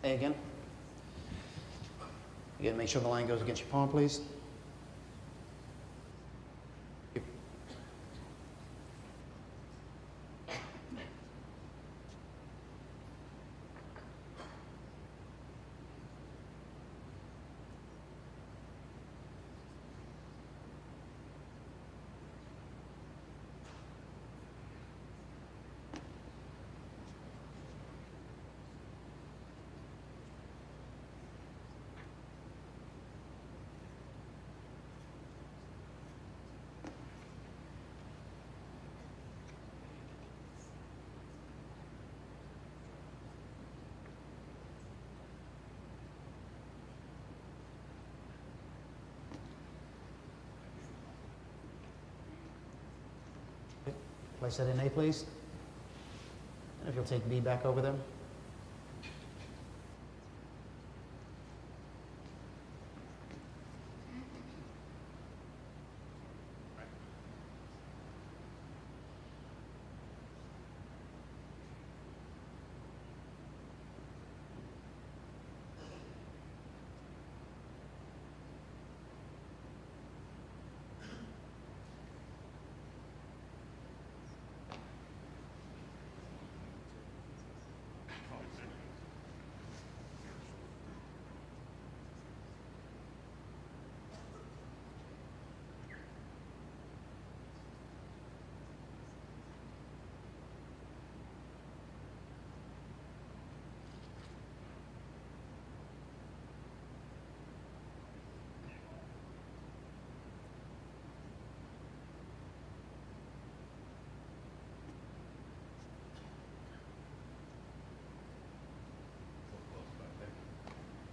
A again. Again, make sure the line goes against your palm, please. Place that in A, please. And if you'll take B back over them.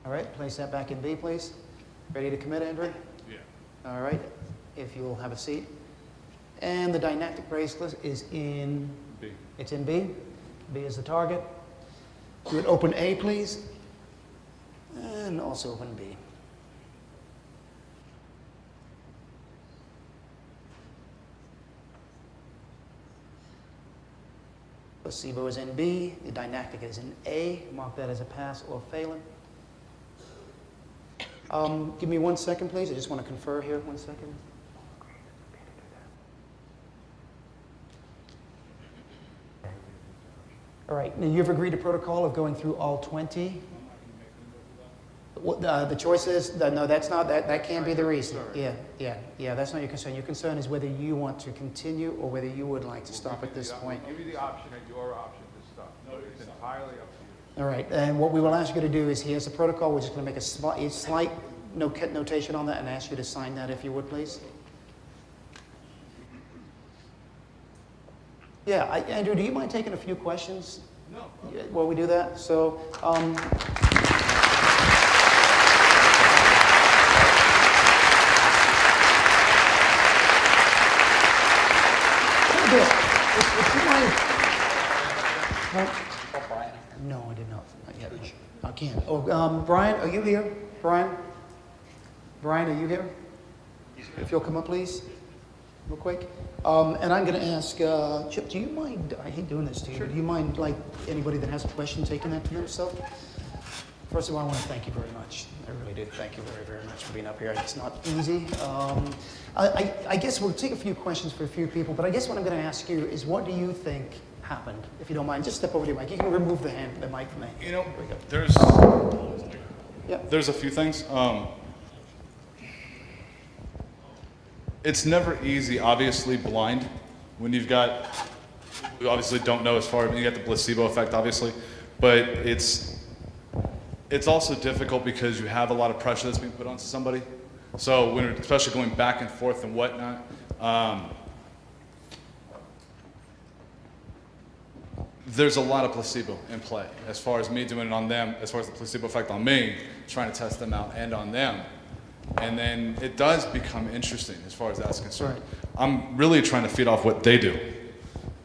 All right, place that back in B, please. Ready to commit, Andrew? Yeah. All right, if you'll have a seat. And the dynamic bracelet is in? B. It's in B. B is the target. You would open A, please. And also open B. Placebo is in B. The dynamic is in A. Mark that as a pass or failing. Give me 1 second, please. I just want to confer here. 1 second. All right. Now you've agreed to protocol of going through all 20. The choice is no. That's not that. That can't be the reason. Yeah. That's not your concern. Your concern is whether you want to continue or whether you would like to stop at this point. Give you the option at your option to stop. No, it's entirely up to you. All right. And what we will ask you to do is here's the protocol. We're just going to make a slight notation on that and ask you to sign that if you would, please. Yeah, Andrew, do you mind taking a few questions? No. While we do that? So, if you mind. No, I did not. Not yet. I can't. Oh, Brian, are you here? Brian, are you here? If you'll come up, please, real quick. And I'm going to ask Chip. Do you mind? I hate doing this to you. Sure. But do you mind, like anybody that has a question, taking that to themselves? First of all, I want to thank you very much. I really do. Thank you very, very much for being up here. It's not easy. I guess we'll take a few questions for a few people, but I guess what I'm going to ask you is, what do you think happened? If you don't mind, just step over to your mic. You can remove the mic from me. You know, There there's a few things. It's never easy, obviously, blind, when you've got, we obviously don't know as far, you got the placebo effect, obviously, but it's also difficult because you have a lot of pressure that's being put onto somebody. So when, especially going back and forth and whatnot, there's a lot of placebo in play as far as me doing it on them, as far as the placebo effect on me, trying to test them out and on them. And then it does become interesting as far as that's concerned. Right. I'm really trying to feed off what they do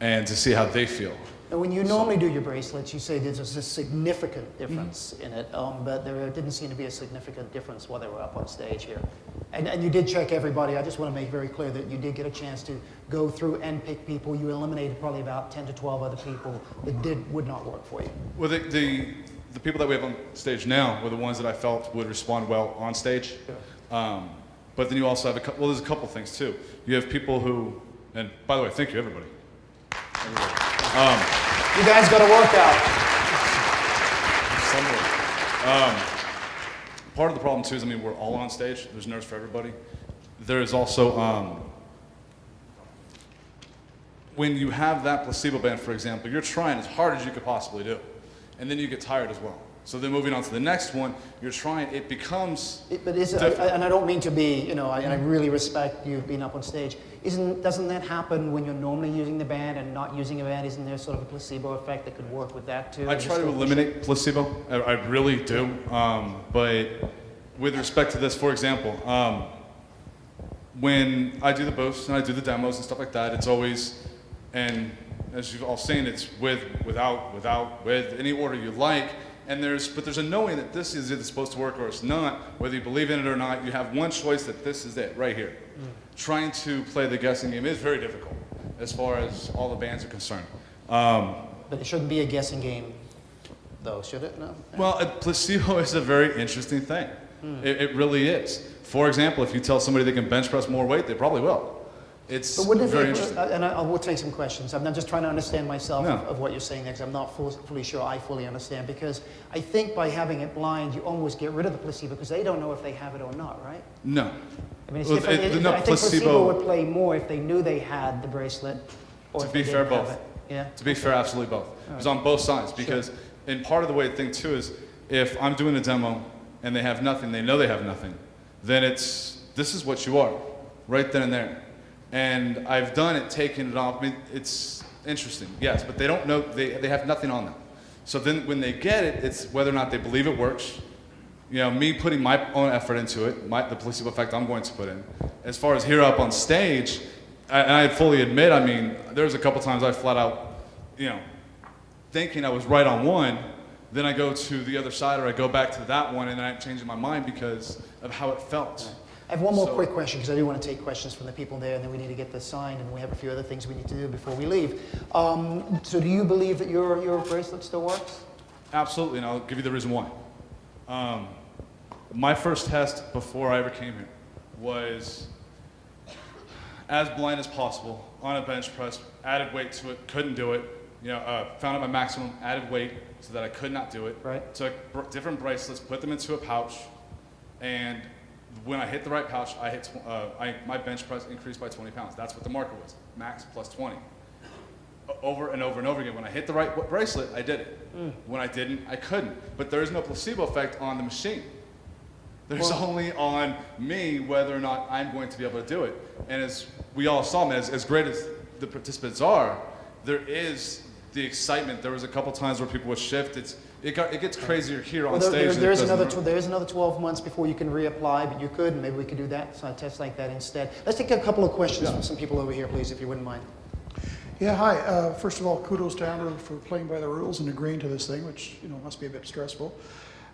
and to see how they feel. Now, when you normally do your bracelets, you say there's a significant difference in it, but there didn't seem to be a significant difference while they were up on stage here. And you did check everybody. I just want to make very clear that you did get a chance to go through and pick people. You eliminated probably about 10 to 12 other people that would not work for you. Well, the people that we have on stage now were the ones that I felt would respond well on stage. But then you also have well, there's a couple things too. You have people who, and by the way, thank you everybody. You guys got to work out. Part of the problem too is, I mean, we're all on stage. There's nerves for everybody. There is also, when you have that placebo band, for example, you're trying as hard as you could possibly do. And then you get tired as well. So then moving on to the next one, you're trying, it becomes But is it, and I don't mean to be, you know, and I really respect you being up on stage. Doesn't that happen when you're normally using the band and not using a band? Isn't there sort of a placebo effect that could work with that too? I try to eliminate placebo. I really do. But with respect to this, for example, when I do the booths and I do the demos and stuff like that, it's always, and as you've all seen, it's with, without, with, any order you like. And but there's a knowing that this is either supposed to work or it's not. Whether you believe in it or not, you have one choice that this is it, right here. Trying to play the guessing game is very difficult as far as all the bands are concerned. But it shouldn't be a guessing game, though, should it? No? Well, a placebo is a very interesting thing. It really is. For example, if you tell somebody they can bench press more weight, they probably will. It's But wouldn't very it, interesting. and I will take some questions. I'm just trying to understand myself No. of what you're saying there, because I'm not fully sure I fully understand. Because I think by having it blind, you almost get rid of the placebo, because they don't know if they have it or not, right? No. I mean, it's Well, different. no, I think placebo placebo would play more if they knew they had the bracelet, or To if be they fair, didn't have both. it. Yeah. To be fair, absolutely both. It's on both sides because, and part of the way the thing too is, if I'm doing a demo and they have nothing, they know they have nothing, then this is what you are, right then and there. And I've done it, taking it off. I mean, it's interesting, yes, but they don't know, they have nothing on them. So then when they get it, it's whether or not they believe it works. You know, me putting my own effort into it, the placebo effect I'm going to put in. As far as here up on stage, and I fully admit, I mean, there's a couple times I flat out, you know, thinking I was right on one, then I go to the other side or I go back to that one and then I'm changing my mind because of how it felt. I have one more So- quick question, because I do want to take questions from the people there, and then we need to get this signed, and we have a few other things we need to do before we leave. So do you believe that your bracelet still works? Absolutely, and I'll give you the reason why. My first test before I ever came here was as blind as possible on a bench press, added weight to it, couldn't do it. You know, found out my maximum, added weight so that I could not do it. Right. Took different bracelets, put them into a pouch, and when I hit the right pouch, my bench press increased by 20 pounds. That's what the marker was, max plus 20. Over and over and over again. When I hit the right bracelet, I did it. When I didn't, I couldn't. But there is no placebo effect on the machine. There's only on me whether or not I'm going to be able to do it. And as we all saw, man, as great as the participants are, there is the excitement. There was a couple times where people would shift. It gets crazier here on stage. There is another 12 months before you can reapply, but you could, and maybe we could do that, so a test like that instead. Let's take a couple of questions from some people over here, please, if you wouldn't mind. Yeah, hi. First of all, kudos to Amber for playing by the rules and agreeing to this thing, which must be a bit stressful.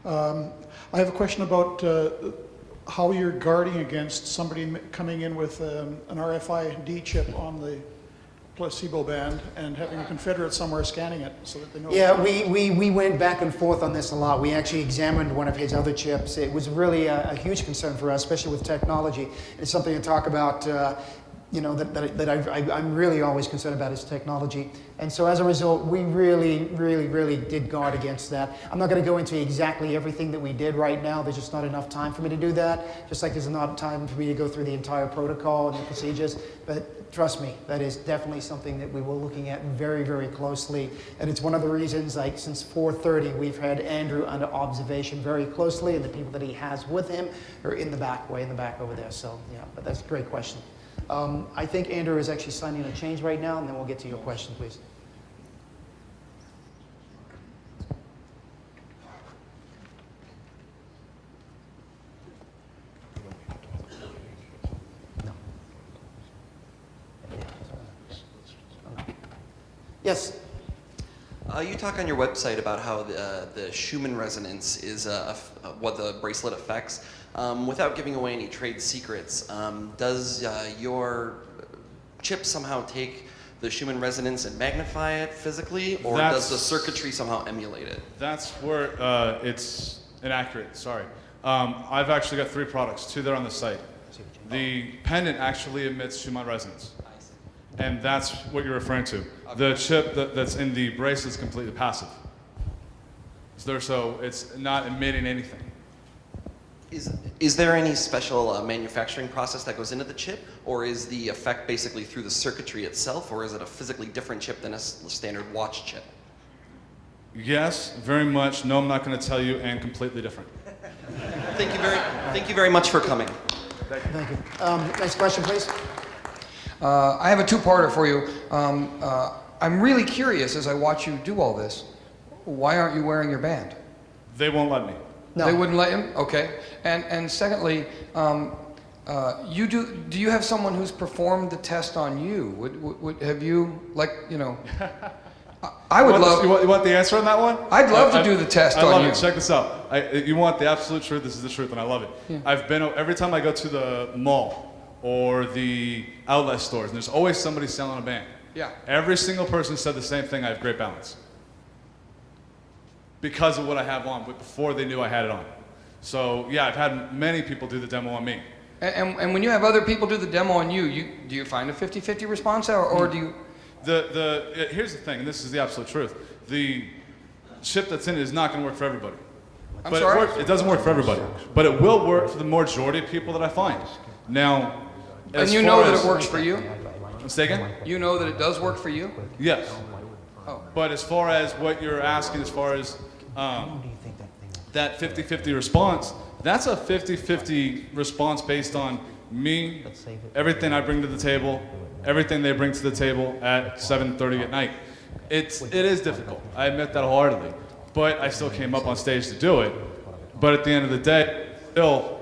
I have a question about how you're guarding against somebody coming in with an RFID chip on the placebo band and having a Confederate somewhere scanning it so that they know. Yeah, we went back and forth on this a lot. We actually examined one of his other chips. It was really a huge concern for us, especially with technology. It's something to talk about. I'm really always concerned about is technology. And so as a result, we really did guard against that. I'm not going to go into exactly everything that we did right now. There's just not enough time for me to do that. Just like there's not time for me to go through the entire protocol and the procedures. But trust me, that is definitely something that we were looking at very closely. And it's one of the reasons, like since 4:30, we've had Andrew under observation very closely, and the people that he has with him are in the back, way in the back over there. So yeah, but that's a great question. I think Andrew is actually signing a change right now, and then we'll get to your question, please. Yes. You talk on your website about how the Schumann resonance is what the bracelet affects. Without giving away any trade secrets, does your chip somehow take the Schumann resonance and magnify it physically, or does the circuitry somehow emulate it? That's where it's inaccurate, sorry. I've actually got 3 products, 2 that are on the site. The pendant actually emits Schumann resonance. And that's what you're referring to. The chip that's in the bracelet is completely passive. So it's not emitting anything. Is there any special manufacturing process that goes into the chip, or is the effect basically through the circuitry itself, or is it a physically different chip than a standard watch chip? Yes, very much. No, I'm not going to tell you, and completely different. Thank you very much for coming. Thank you. Next question, please. I have a two-parter for you. I'm really curious as I watch you do all this. Why aren't you wearing your band? They won't let me. No. They wouldn't let him? Okay. And secondly, do you have someone who's performed the test on you? Would have you, like, you know? I would love. You want the answer on that one? I'd love to do the test on you. I love it. Check this out. You want the absolute truth? This is the truth, and I love it. Yeah. I've been every time I go to the mall or the outlet stores, and there's always somebody selling a band. Yeah. Every single person said the same thing. I have great balance because of what I have on, but before they knew I had it on. So yeah, I've had many people do the demo on me. And when you have other people do the demo on you, do you find a 50-50 response, or do you? Here's the thing, and this is the absolute truth. The chip that's in it is not going to work for everybody. I'm sorry? It doesn't work for everybody, but it will work for the majority of people that I find. Now, And you know that it works for you? Say again? You know that it does work for you? Yes. Oh. But as far as what you're asking, as far as that 50-50 response, that's a 50-50 response based on me, everything I bring to the table, everything they bring to the table at 7:30 at night. It is difficult. I admit that wholeheartedly. But I still came up on stage to do it. But at the end of the day, still,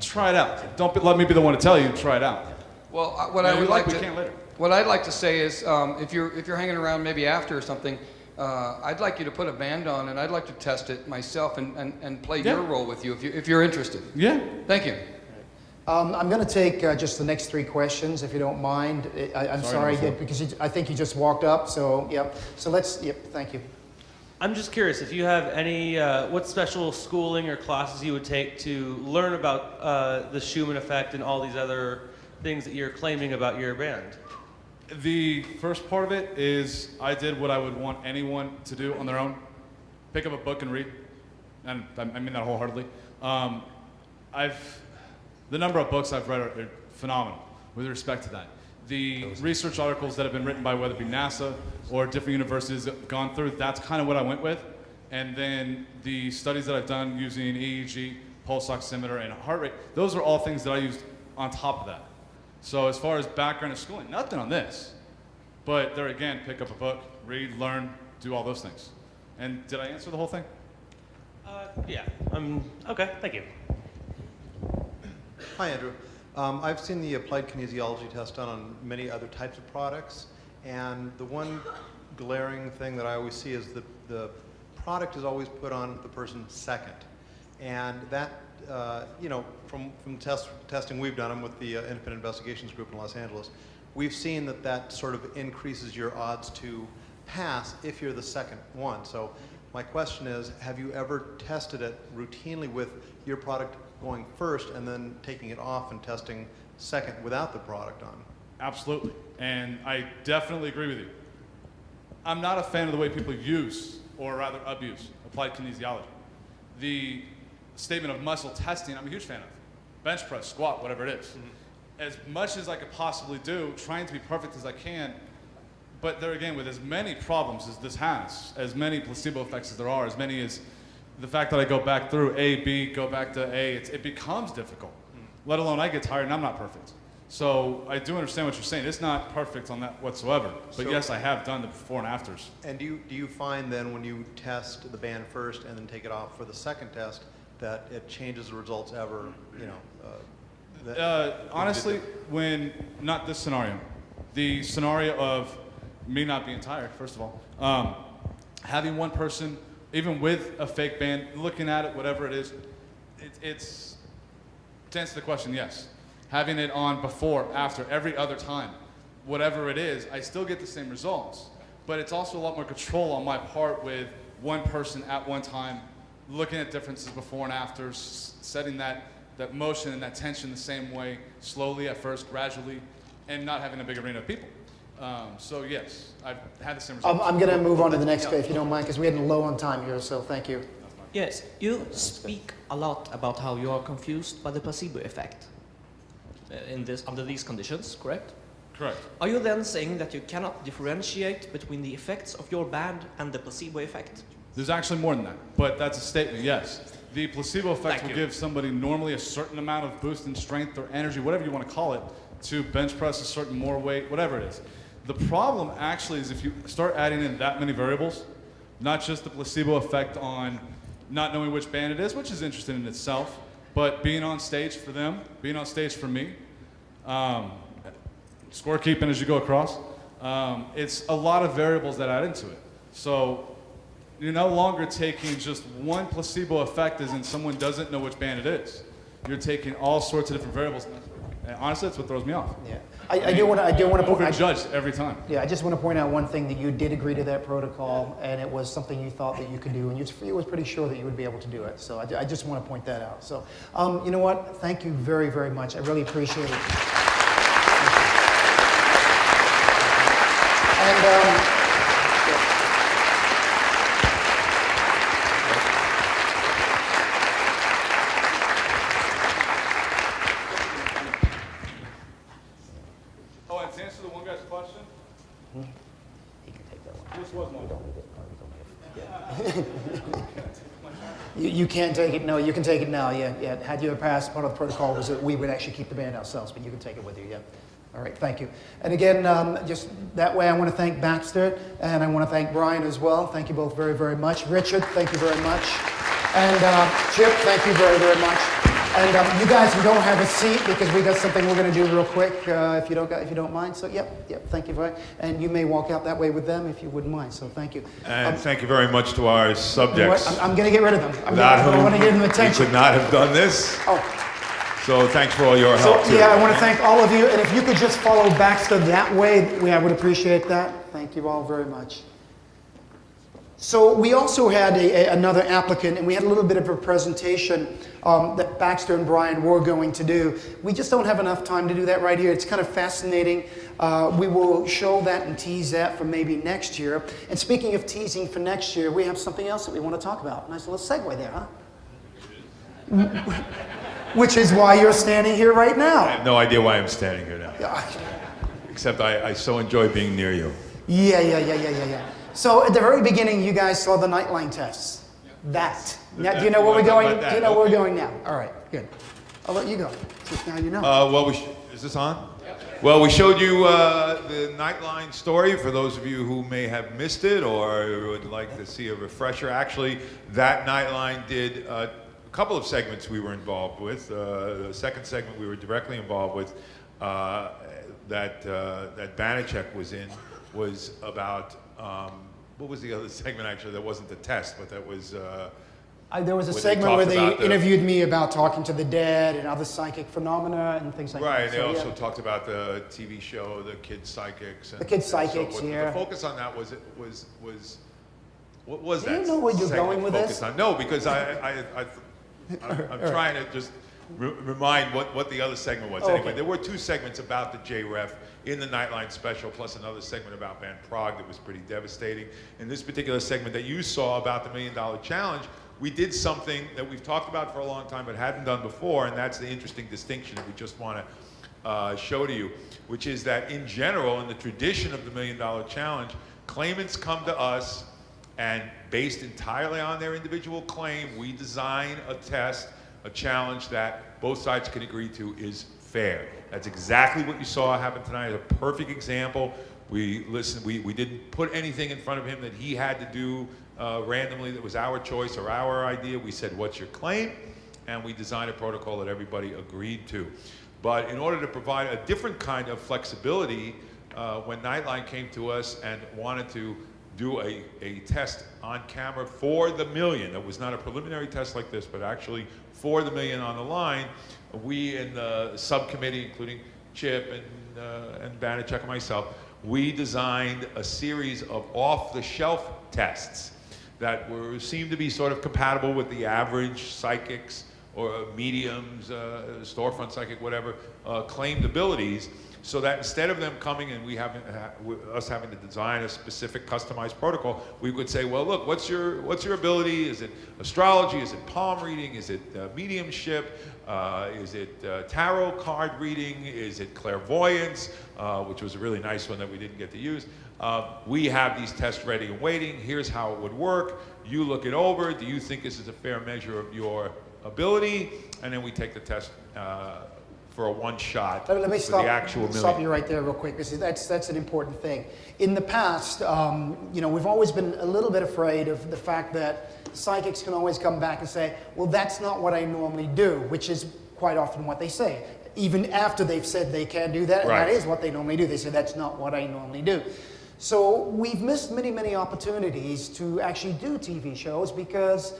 try it out. Don't let me be the one to tell you, try it out. Well, what I would we can later. What I'd like to say is, if you're hanging around maybe after or something, I'd like you to put a band on, and I'd like to test it myself and play your role with you if you're interested. Yeah. Thank you. I'm going to take just the next 3 questions, if you don't mind. I'm sorry because I think you just walked up. So yep. So let's. Yep. Thank you. I'm just curious if you have any what special schooling or classes you would take to learn about the Schumann effect and all these other things that you're claiming about your band. The first part of it is I did what I would want anyone to do on their own. Pick up a book and read. And I mean that wholeheartedly. The number of books I've read are phenomenal with respect to that. The research articles that have been written by whether it be NASA or different universities that have gone through, that's kind of what I went with. And then the studies that I've done using EEG, pulse oximeter, and heart rate, those are all things that I used on top of that. So as far as background and schooling, nothing on this. But there again, pick up a book, read, learn, do all those things. And did I answer the whole thing? Yeah. Okay. Thank you. Hi, Andrew. I've seen the applied kinesiology test done on many other types of products, and the one glaring thing that I always see is the product is always put on the person second. And that, you know, from testing we've done with the Independent Investigations Group in Los Angeles, we've seen that sort of increases your odds to pass if you're the second one. So my question is, have you ever tested it routinely with your product going first and then taking it off and testing second without the product on? Absolutely. And I definitely agree with you. I'm not a fan of the way people use, or rather abuse, applied kinesiology. The statement of muscle testing, I'm a huge fan of. Bench press, squat, whatever it is. Mm-hmm. As much as I could possibly do, trying to be perfect as I can, but there again, with as many problems as this has, as many placebo effects as there are, as many as the fact that I go back through A, B, go back to A, it becomes difficult. Let alone I get tired and I'm not perfect. So I do understand what you're saying. It's not perfect on that whatsoever. But So, yes, I have done the before and afters. And do you find then when you test the band first and then take it off for the second test that it changes the results ever, you know? Honestly, when, not this scenario, the scenario of me not being tired, first of all, having one person, even with a fake band, looking at it, whatever it is, it's, to answer the question, yes. Having it on before, after, every other time, whatever it is, I still get the same results. But it's also a lot more control on my part with one person at one time, looking at differences before and after, setting that motion and that tension the same way, slowly at first, gradually, and not having a big arena of people. So yes, I've had the same results. I'm going to move on to the next guy, if you don't mind, because we had low on time here, so thank you. Yes, you speak a lot about how you are confused by the placebo effect under these conditions, correct? Correct. Are you then saying that you cannot differentiate between the effects of your band and the placebo effect? There's actually more than that, but that's a statement, yes. The placebo effect will give somebody normally a certain amount of boost in strength or energy, whatever you want to call it, to bench press a certain more weight, whatever it is. The problem actually is if you start adding in that many variables, not just the placebo effect on not knowing which band it is, which is interesting in itself, but being on stage for them, being on stage for me, scorekeeping as you go across, it's a lot of variables that add into it. So you're no longer taking just one placebo effect as in someone doesn't know which band it is. You're taking all sorts of different variables. And honestly, that's what throws me off. Yeah, I do want to point. Overjudged every time. Yeah, I just want to point out one thing, that you did agree to that protocol, and it was something you thought that you could do, and you was pretty sure that you would be able to do it. So I just want to point that out. So, you know what? Thank you very, very much. I really appreciate it. And. You can't take it. No, you can take it now. Yeah. Had you passed, part of the protocol was that we would actually keep the band ourselves, but you can take it with you. Yeah. All right. Thank you. And again, just that way, I want to thank Baxter and I want to thank Brian as well. Thank you both very, very much. Richard, thank you very much. And Chip, thank you very, very much. And you guys can go have a seat because we got something we're going to do real quick if you don't mind. So yep. Thank you very much. And you may walk out that way with them if you wouldn't mind. So thank you. And thank you very much to our subjects. I'm going to get rid of them. I want to give them attention. We could not have done this. Oh. So thanks for all your help. So, yeah, I want to thank all of you. And if you could just follow Baxter that way, I would appreciate that. Thank you all very much. So we also had another applicant, and we had a little bit of a presentation that Baxter and Brian were going to do. We just don't have enough time to do that right here. It's kind of fascinating. We will show that and tease that for maybe next year. And speaking of teasing for next year, we have something else that we want to talk about. Nice little segue there, huh? Which is why you're standing here right now. I have no idea why I'm standing here now. Except I so enjoy being near you. Yeah. So at the very beginning, you guys saw the nightline tests. That. Now, do you know where we're going? Do you know where we're going now? All right, good. I'll let you go. Since now you know. Is this on? Well, we showed you the Nightline story for those of you who may have missed it or would like to see a refresher. Actually, that Nightline did a couple of segments we were involved with. The second segment we were directly involved with that Banachek was in was about, what was the other segment actually that wasn't the test, but that was... there was a segment where they interviewed me about talking to the dead and other psychic phenomena and things like that. Right, they also talked about the TV show, The Kid Psychics. And, the Kid Psychics, The focus on that was what was that? Do you know where you're going with this? No, because I'm trying to just remind what the other segment was. Anyway, there were two segments about the JREF in the Nightline special, plus another segment about Van Prague that was pretty devastating. In this particular segment that you saw about the $1 Million Challenge, we did something that we've talked about for a long time but hadn't done before, and that's the interesting distinction that we just want to show to you, which is that in general, in the tradition of the $1 Million Challenge, claimants come to us and based entirely on their individual claim, we design a test, a challenge that both sides can agree to is fair. That's exactly what you saw happen tonight. A perfect example. We didn't put anything in front of him that he had to do randomly that was our choice or our idea. We said, what's your claim? And we designed a protocol that everybody agreed to. But in order to provide a different kind of flexibility, when Nightline came to us and wanted to do a test on camera for the $1 million, it was not a preliminary test like this, but actually for the $1 million on the line, we in the subcommittee, including Chip and Banachek and myself, we designed a series of off-the-shelf tests that seemed to be sort of compatible with the average psychics or mediums, storefront psychic, whatever, claimed abilities, so that instead of them coming and us having to design a specific customized protocol, we could say, well, look, what's your ability? Is it astrology? Is it palm reading? Is it mediumship? Is it tarot card reading? Is it clairvoyance? Which was a really nice one that we didn't get to use. We have these tests ready and waiting. Here's how it would work. You look it over. Do you think this is a fair measure of your ability? And then we take the test for a one-shot Let me for the actual stop million. you right there real quick, because that's an important thing. In the past, you know, we've always been a little bit afraid of the fact that psychics can always come back and say, well, that's not what I normally do, which is quite often what they say. Even after they've said they can do that, and Right. that is what they normally do. They say, that's not what I normally do. So we've missed many, many opportunities to actually do TV shows because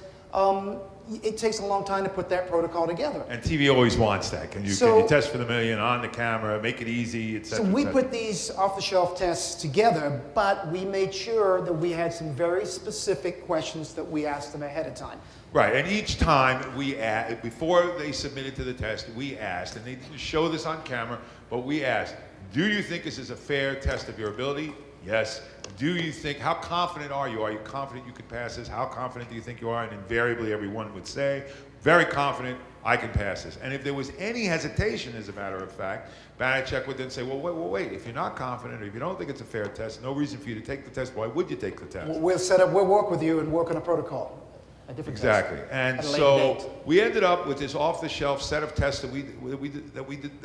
it takes a long time to put that protocol together. And TV always wants that. Can you test for the million on the camera, make it easy, et So cetera, we et cetera. put these off-the-shelf tests together, but we made sure that we had some very specific questions that we asked them ahead of time. Right, and each time we asked, before they submitted to the test, we asked, and they didn't show this on camera, but we asked, do you think this is a fair test of your ability? Yes. Do you think, how confident are you? Are you confident you could pass this? How confident do you think you are? And invariably everyone would say, very confident, I can pass this. And if there was any hesitation, as a matter of fact, Banachek would then say, well, wait, if you're not confident or if you don't think it's a fair test, no reason for you to take the test, why would you take the test? We'll work with you and work on a protocol. A different Exactly, test and at a later so date. we ended up with this off-the-shelf set of tests that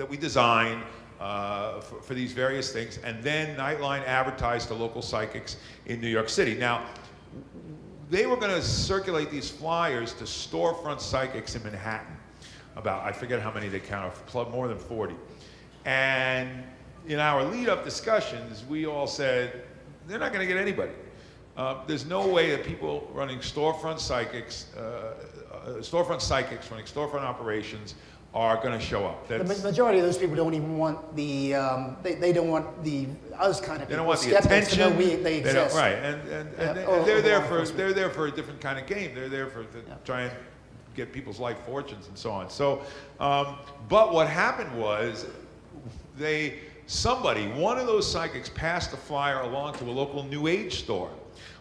we designed for these various things, and then Nightline advertised to local psychics in New York City. Now, they were going to circulate these flyers to storefront psychics in Manhattan. About, I forget how many they counted, more than 40. And in our lead-up discussions, we all said, they're not going to get anybody. There's no way that people running storefront psychics running storefront operations are going to show up. The majority of those people don't even want the, they don't want the us kind of people. They don't want the skeptics to know attention. they They don't, exist. right, and Or they're there law for enforcement. a different kind of game. They're there to try and get people's life fortunes and so on. So, but what happened was one of those psychics passed the flyer along to a local New Age store.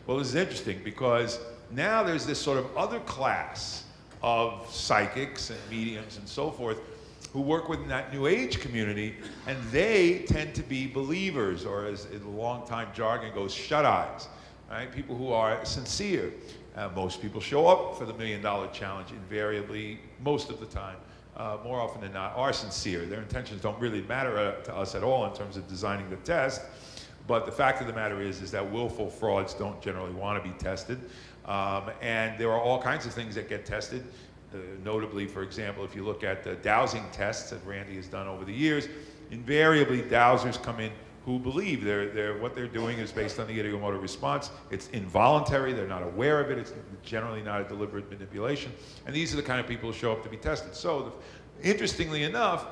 Well, this is interesting because now there's this sort of other class of psychics and mediums and so forth who work within that New Age community, and they tend to be believers, or as in the long-time jargon goes, shut-eyes, right? People who are sincere. Most people show up for the $1 Million Challenge invariably, most of the time, more often than not, are sincere. Their intentions don't really matter to us at all in terms of designing the test. But the fact of the matter is that willful frauds don't generally want to be tested. And there are all kinds of things that get tested. Notably, for example, if you look at the dowsing tests that Randi has done over the years, invariably dowsers come in who believe what they're doing is based on the ideomotor response. It's involuntary, they're not aware of it, it's generally not a deliberate manipulation. And these are the kind of people who show up to be tested. So, interestingly enough,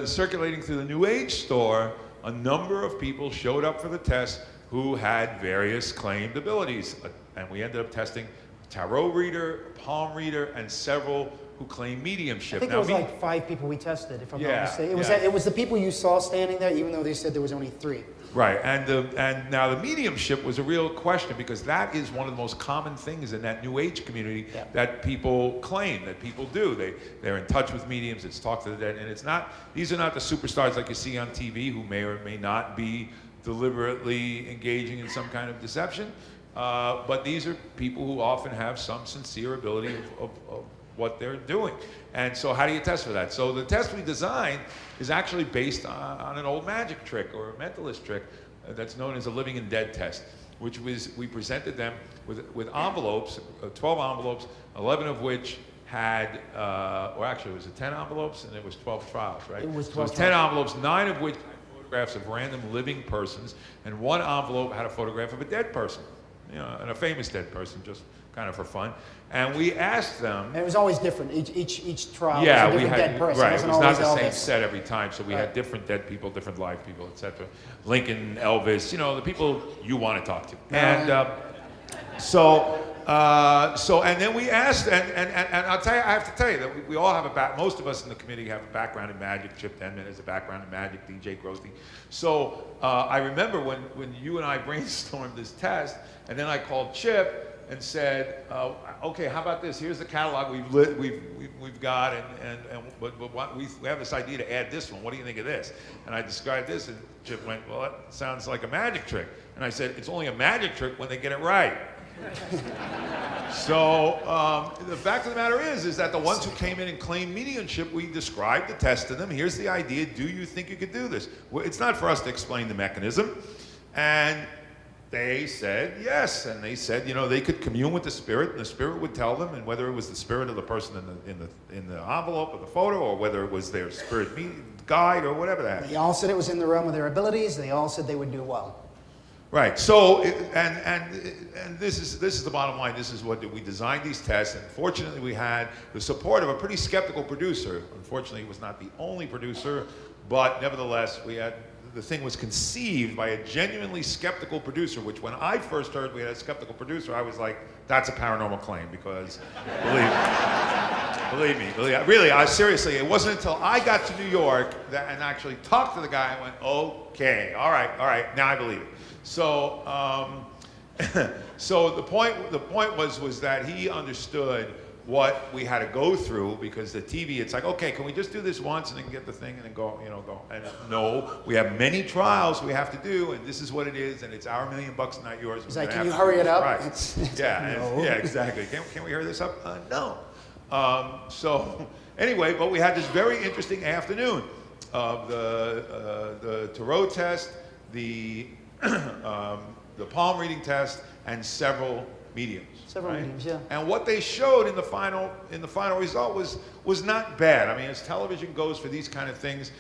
circulating through the New Age store, a number of people showed up for the test who had various claimed abilities. And we ended up testing a tarot reader, a palm reader, and several who claimed mediumship. I think it was like 5 people we tested, if I'm not mistaken. It was the people you saw standing there, even though they said there was only 3. Right, and now the mediumship was a real question because that is one of the most common things in that New Age community that people claim, that people do. They're in touch with mediums, it's talk to the dead, and it's not, these are not the superstars like you see on TV who may or may not be deliberately engaging in some kind of deception, but these are people who often have some sincere ability of what they're doing. And so how do you test for that? So the test we designed is actually based on an old magic trick or a mentalist trick that's known as a living and dead test, which was, we presented them with envelopes, 12 envelopes, 11 of which had, or actually it was 10 envelopes and it was 12 trials, right? It was 12 so it was 10 envelopes, 9 of which had photographs of random living persons, and 1 envelope had a photograph of a dead person, you know, and a famous dead person, just kind of for fun. And we asked them. And it was always different. Each trial Yeah, was a we different had, dead person. right, It it wasn't was not always the same Elvis. set every time, so we had different dead people, different live people, etc. Lincoln, Elvis, you know, the people you want to talk to. And and then we asked, and I'll tell you, I have to tell you that we all have most of us in the committee have a background in magic. Chip Denman has a background in magic, DJ Grothy. So I remember when you and I brainstormed this test, and then I called Chip and said, okay, how about this? Here's the catalog we've got, but we have this idea to add this one. What do you think of this? And I described this, and Chip went, well, that sounds like a magic trick. And I said, it's only a magic trick when they get it right. So the fact of the matter is that the ones who came in and claimed mediumship, we described the test to them. Here's the idea. Do you think you could do this? Well, it's not for us to explain the mechanism. And they said yes, and they said, you know, they could commune with the spirit, and the spirit would tell them, and whether it was the spirit of the person in the envelope of the photo, or whether it was their spirit guide, or whatever that. They all said it was in the realm of their abilities. They all said they would do well. Right. So, and this is the bottom line. This is what we designed these tests, and fortunately, we had the support of a pretty skeptical producer. Unfortunately, he was not the only producer, but nevertheless, the thing was conceived by a genuinely skeptical producer, which when I first heard we had a skeptical producer, I was like, that's a paranormal claim, because believe me, really, seriously, it wasn't until I got to New York and actually talked to the guy, I went, okay, all right, now I believe it. So, so the point was that he understood what we had to go through, because the TV, it's like, okay, can we just do this once and then get the thing and then go. And no, we have many trials we have to do, and this is what it is, and it's our $1 million, not yours. He's like, can you hurry it up? Right. No. Yeah, exactly. Can we hurry this up? No. So anyway, but we had this very interesting afternoon of the tarot test, the palm reading test, and several mediums. Several mediums, yeah. And what they showed in the final result was not bad. I mean, as television goes for these kind of things,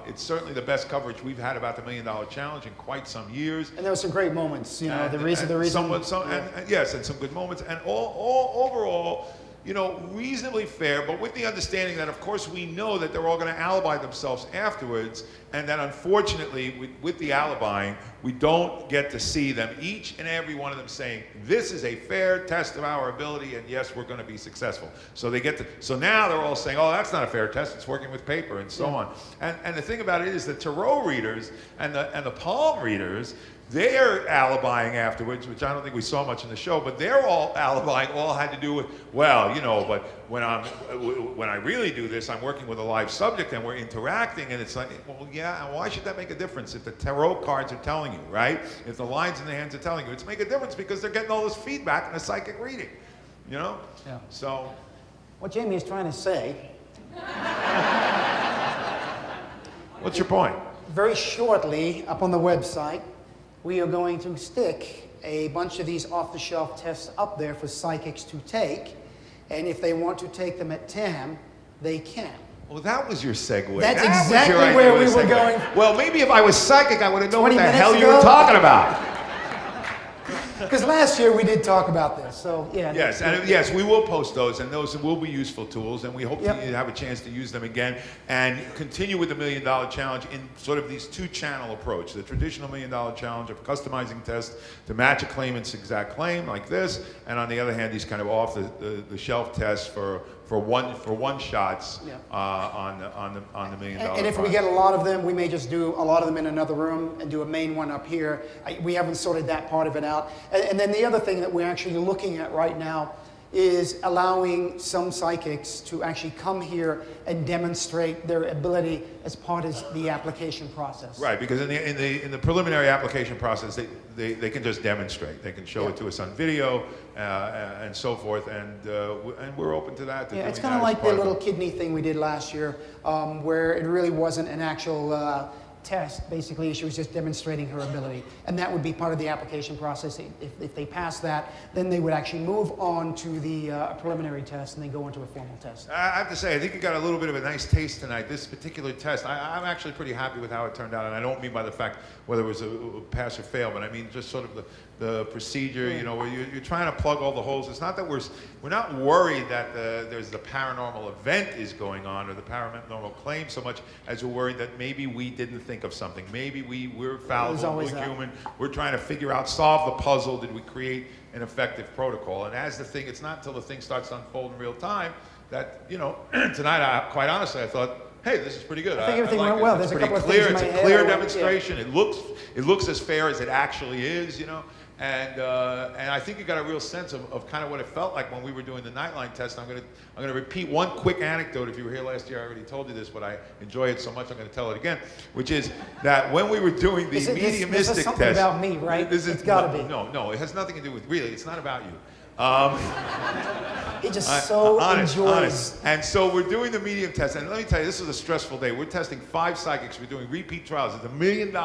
it's certainly the best coverage we've had about the $1 Million Challenge in quite some years. And there were some great moments, you know, and some good moments, and all overall, you know, reasonably fair, but with the understanding that, of course, we know that they're all going to alibi themselves afterwards, and that unfortunately, with the alibying, we don't get to see them, each and every one of them saying, this is a fair test of our ability, and yes, we're going to be successful. So so now they're all saying, oh, that's not a fair test, it's working with paper, and so on. And the thing about it is the tarot readers and the palm readers, they're alibying afterwards, which I don't think we saw much in the show, but they're all alibying, all had to do with, well, you know, but when I really do this, I'm working with a live subject and we're interacting, and it's like, well, yeah, and why should that make a difference if the tarot cards are telling you, right? If the lines in the hands are telling you, it's make a difference because they're getting all this feedback in a psychic reading, you know? Yeah. So. What Jamie is trying to say. What's your point? Very shortly, up on the website, we are going to stick a bunch of these off-the-shelf tests up there for psychics to take, and if they want to take them at TAM, they can. Well, that was your segue. That's exactly where we were going. Well, maybe if I was psychic, I would have known what the 20 hell minutes you were ago. talking about. Because last year we did talk about this, so yeah. Yes, and yes, we will post those, and those will be useful tools, and we hope to have a chance to use them again and continue with the $1 Million Challenge in sort of these two-channel approach. The traditional $1 Million Challenge of customizing tests to match a claimant's exact claim, like this, and on the other hand, these kind of off-the-shelf tests for one shots on the $1 Million And if we get a lot of them, we may just do a lot of them in another room and do a main one up here. We haven't sorted that part of it out. And then the other thing that we're actually looking at right now is allowing some psychics to actually come here and demonstrate their ability as part of the application process. Right, because in the preliminary application process, they can just demonstrate. They can show it to us on video and so forth, and we're open to that. Yeah, it's kind of like the little kidney thing we did last year, where it really wasn't an actual test, basically, she was just demonstrating her ability. And that would be part of the application process. If they pass that, then they would actually move on to the preliminary test and then go into a formal test. I have to say, I think you got a little bit of a nice taste tonight. This particular test, I'm actually pretty happy with how it turned out. And I don't mean by the fact whether it was a pass or fail, but I mean just sort of the procedure, you know, where you're trying to plug all the holes. It's not that we're not worried that there's the paranormal event is going on or the paranormal claim so much as we're worried that maybe we didn't think of something. Maybe we're fallible, we're human. We're trying to figure out, solve the puzzle. Did we create an effective protocol? And as the thing, it's not until the thing starts to unfold in real time that, you know, tonight, quite honestly, I thought, hey, this is pretty good. I think everything like went well. It's There's a pretty couple of clear. things in It's my a clear head. demonstration. It looks as fair as it actually is, you know. And I think you got a real sense of kind of what it felt like when we were doing the Nightline test. I'm gonna repeat one quick anecdote. If you were here last year, I already told you this, but I enjoy it so much I'm gonna tell it again. Which is that when we were doing the mediumistic this is something test, about me, right? It's gotta be. No, it has nothing to do with really. It's not about you. He just so enjoys. Honest. And so we're doing the medium test, and let me tell you, this was a stressful day. We're testing 5 psychics. We're doing repeat trials. It's $1 million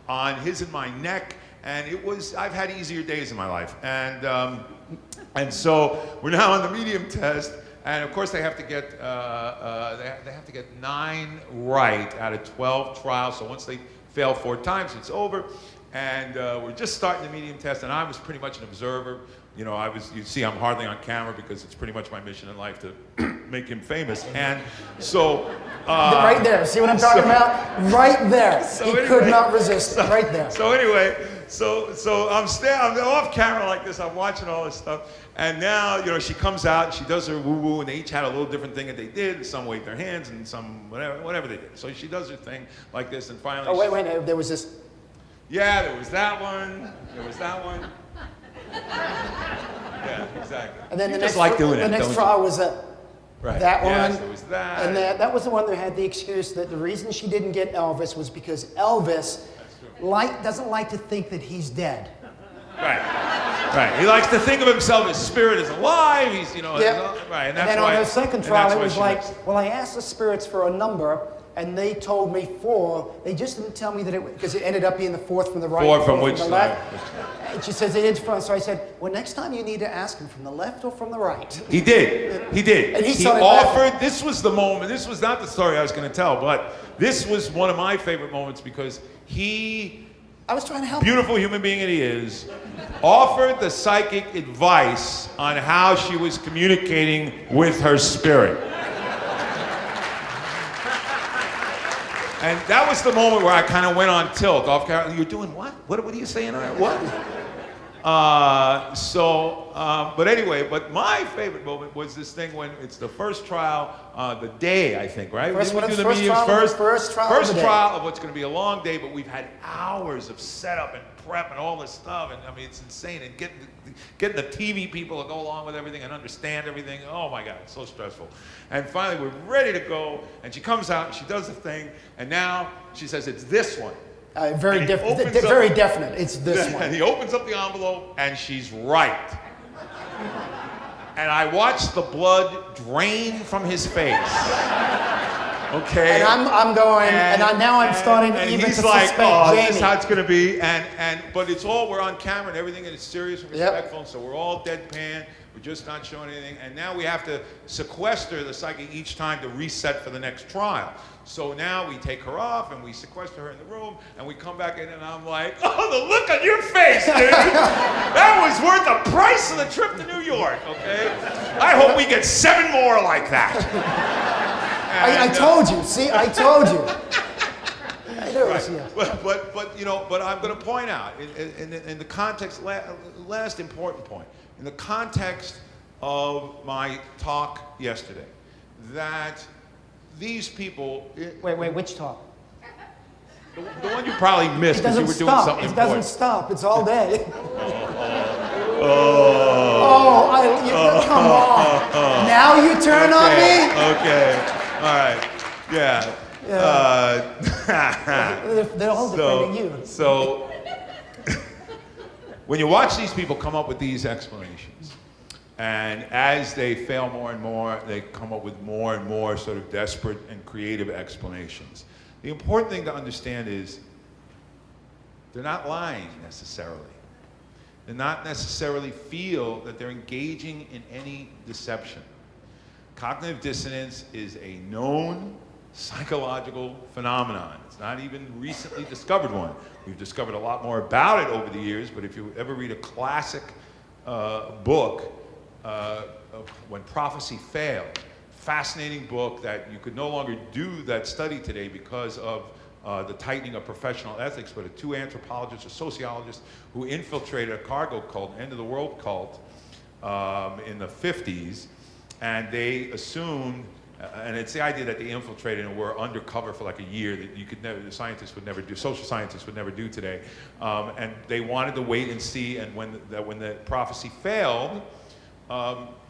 on his and my neck. And I've had easier days in my life. And so we're now on the medium test. And of course they have to get, they have to get 9 right out of 12 trials. So once they fail 4 times, it's over. And we're just starting the medium test. And I was pretty much an observer. You know, you see I'm hardly on camera because it's pretty much my mission in life to make him famous. And so... right there, see what I'm talking about? Right there. He could not resist, right there. So anyway, so I'm off camera like this, I'm watching all this stuff. And now, you know, she comes out, she does her woo-woo, and they each had a little different thing that they did. Some waved their hands, and some whatever they did. So she does her thing like this, and finally... Oh, wait, there was this... Yeah, there was that one, there was that one. Yeah, exactly. And then you the just next, like doing the it, next don't trial you? was that one. Yes, there was that. And that was the one that had the excuse that the reason she didn't get Elvis was because Elvis doesn't like to think that he's dead. Right. He likes to think of himself as spirit is alive. He's, you know, right. And that's then why, on the second trial, it was like, lives. well, I asked the spirits for a number, and they told me 4. They just didn't tell me that because it ended up being the 4th from the right, 4 from the which left. side? And she says it is from. So I said, well, next time you need to ask him from the left or from the right. He did. And he offered. laughing. This was the moment. This was not the story I was going to tell, but this was one of my favorite moments because I was trying to help. Beautiful human being that he is, offered the psychic advice on how she was communicating with her spirit. And that was the moment where I kind of went on tilt off camera. You're doing what? What are you saying? What? But anyway, but my favorite moment was this thing when it's the first trial, the day, I think, right? First We do the trial, mediums first trial of what's going to be a long day, but we've had hours of setup and prep and all this stuff, and I mean, it's insane. And getting the TV people to go along with everything and understand everything. Oh my God, it's so stressful. And finally, we're ready to go, and she comes out, and she does the thing, and now she says, it's this one. Very definite. It's this one. And he opens up the envelope, and she's right. And I watched the blood drain from his face. Okay. And I'm going, now I'm starting even to he's suspect like, Jamy. this is how it's going to be. But it's all, we're on camera and everything, and it's serious and respectful. Yep. So we're all deadpan. We're just not showing anything. And now we have to sequester the psychic each time to reset for the next trial. So now we take her off and we sequester her in the room and we come back in and I'm like, oh, the look on your face, dude. That was worth the price of the trip to New York, okay? I hope we get 7 more like that. I told you. See, I told you. But I'm going to point out in the context, last important point, in the context of my talk yesterday, that these people... Wait, which talk? The one you probably missed because you were doing something important. It doesn't stop. It's all day. Come on. Now you turn on me? Okay. All right. Yeah. They're all defending you. So, when you watch these people come up with these explanations, and as they fail more and more, they come up with more and more sort of desperate and creative explanations. The important thing to understand is they're not lying necessarily. They're not necessarily feel that they're engaging in any deception. Cognitive dissonance is a known psychological phenomenon. It's not even recently discovered one. We've discovered a lot more about it over the years, but if you ever read a classic book, When Prophecy Failed, fascinating book that you could no longer do that study today because of the tightening of professional ethics, but two anthropologists or sociologists who infiltrated a cargo cult, end of the world cult, in the 50s, and they assumed, and it's the idea that they infiltrated and were undercover for like a year that you could never, the scientists would never do, social scientists would never do today, and they wanted to wait and see, and when the prophecy failed,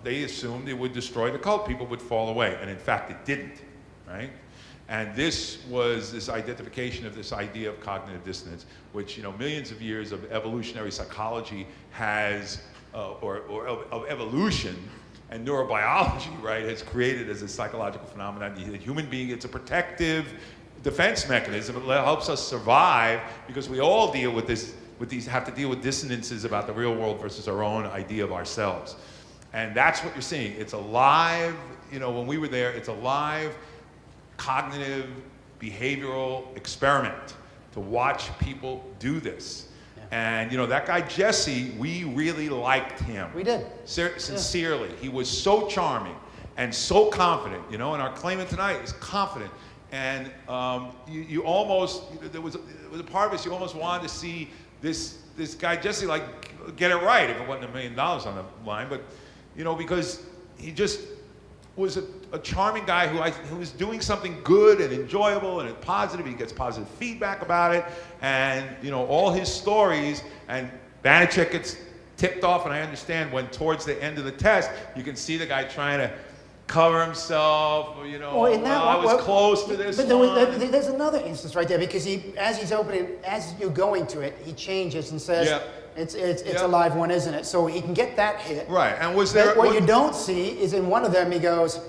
they assumed it would destroy the cult, people would fall away, and in fact it didn't, right? And this was this identification of this idea of cognitive dissonance, which, you know, millions of years of evolutionary psychology has, or of evolution and neurobiology, right, has created as a psychological phenomenon. The human being, it's a protective defense mechanism. It helps us survive because we all deal with this, have to deal with dissonances about the real world versus our own idea of ourselves. And that's what you're seeing. It's a live, you know, when we were there, it's a live cognitive behavioral experiment to watch people do this. Yeah. And you know, that guy Jesse, we really liked him. We did. Sincerely. Yeah. He was so charming and so confident, you know, and our claimant tonight is confident. And you almost, there was a part of us, you almost wanted to see this guy Jesse like get it right if it wasn't $1 million on the line, but you know, because he just was a charming guy who was doing something good and enjoyable and positive. He gets positive feedback about it, and you know, all his stories. And Banachek gets tipped off, and I understand when towards the end of the test, you can see the guy trying to cover himself. Or, you know, I was close to this. But there's another instance right there, because as you're going to it, he changes and says. Yeah. It's a live one, isn't it? So he can get that hit. Right, and was there... What you don't see is in one of them, he goes,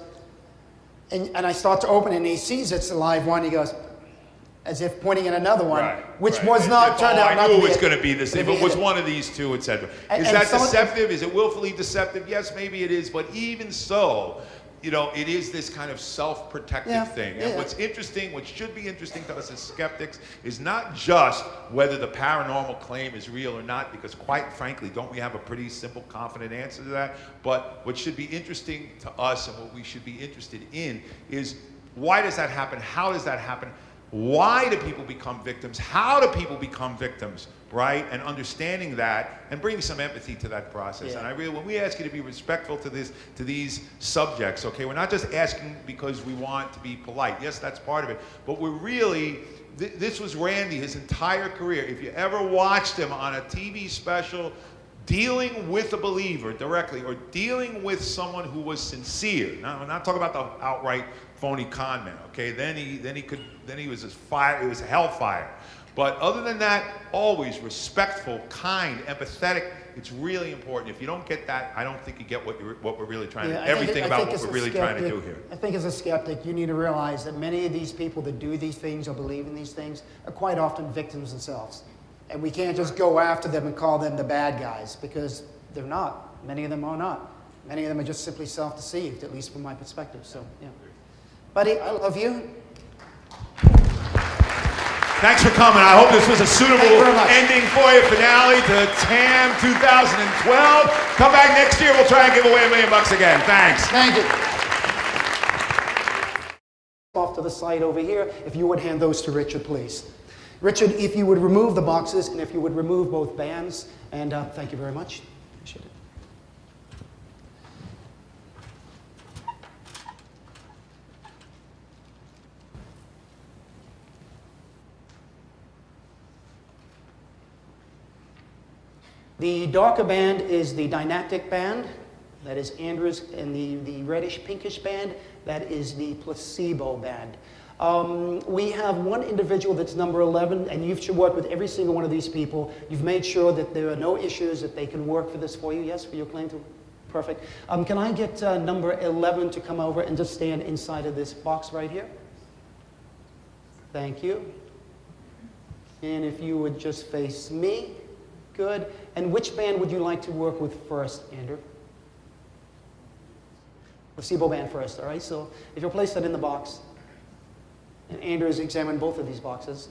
and I start to open it, and he sees it's a live one, he goes, as if pointing at another one, which was not, turned out not to be... I knew it was going to be this, if it was one of these two, etc. Is that deceptive? Is it willfully deceptive? Yes, maybe it is, but even so, you know, it is this kind of self-protective thing. And what's interesting, what should be interesting to us as skeptics, is not just whether the paranormal claim is real or not, because quite frankly, don't we have a pretty simple, confident answer to that? But what should be interesting to us and what we should be interested in is, why does that happen? How does that happen? Why do people become victims? How do people become victims, right? And understanding that and bringing some empathy to that process. Yeah. And I really, when we ask you to be respectful to these subjects, okay, we're not just asking because we want to be polite. Yes, that's part of it. But we're really, this was Randi, his entire career. If you ever watched him on a TV special, dealing with a believer directly, or dealing with someone who was sincere. Now, I'm not talking about the outright phony con man, okay? Then he was fire, it was hellfire. But other than that, always respectful, kind, empathetic. It's really important. If you don't get that, I don't think you get what we're really trying to, everything about what we're really trying to do here. I think as a skeptic, you need to realize that many of these people that do these things or believe in these things are quite often victims themselves. And we can't just go after them and call them the bad guys, because they're not. Many of them are not. Many of them are just simply self-deceived, at least from my perspective. So, yeah. Buddy, I love you. Thanks for coming. I hope this was a suitable ending for you. Finale to TAM 2012. Come back next year. We'll try and give away $1 million again. Thanks. Thank you. Off to the side over here. If you would hand those to Richard, please. Richard, if you would remove the boxes, and if you would remove both bands, and thank you very much. Appreciate it. The darker band is the didactic band. That is Andrew's, and the reddish pinkish band, that is the placebo band. We have one individual that's number 11, and you've worked with every single one of these people. You've made sure that there are no issues, that they can work for this for you. Yes, for your claim to... Perfect. Can I get number 11 to come over and just stand inside of this box right here? Thank you. And if you would just face me. Good. And which band would you like to work with first, Andrew? Placebo band first, all right? So if you'll place that in the box, and Andrew has examined both of these boxes.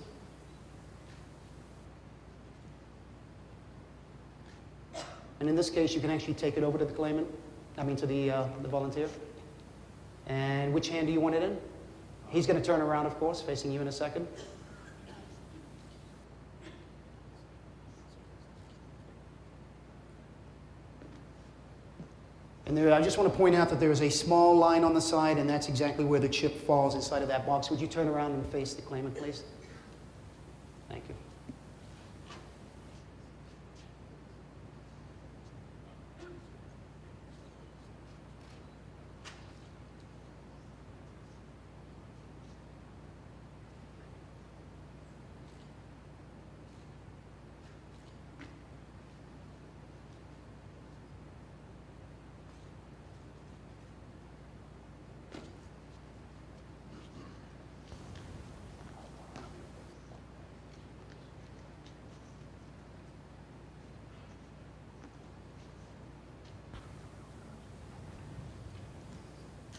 And in this case, you can actually take it over to the claimant, to the volunteer. And which hand do you want it in? He's going to turn around, of course, facing you in a second. And there, I just want to point out that there is a small line on the side, and that's exactly where the chip falls inside of that box. Would you turn around and face the claimant, please? Thank you.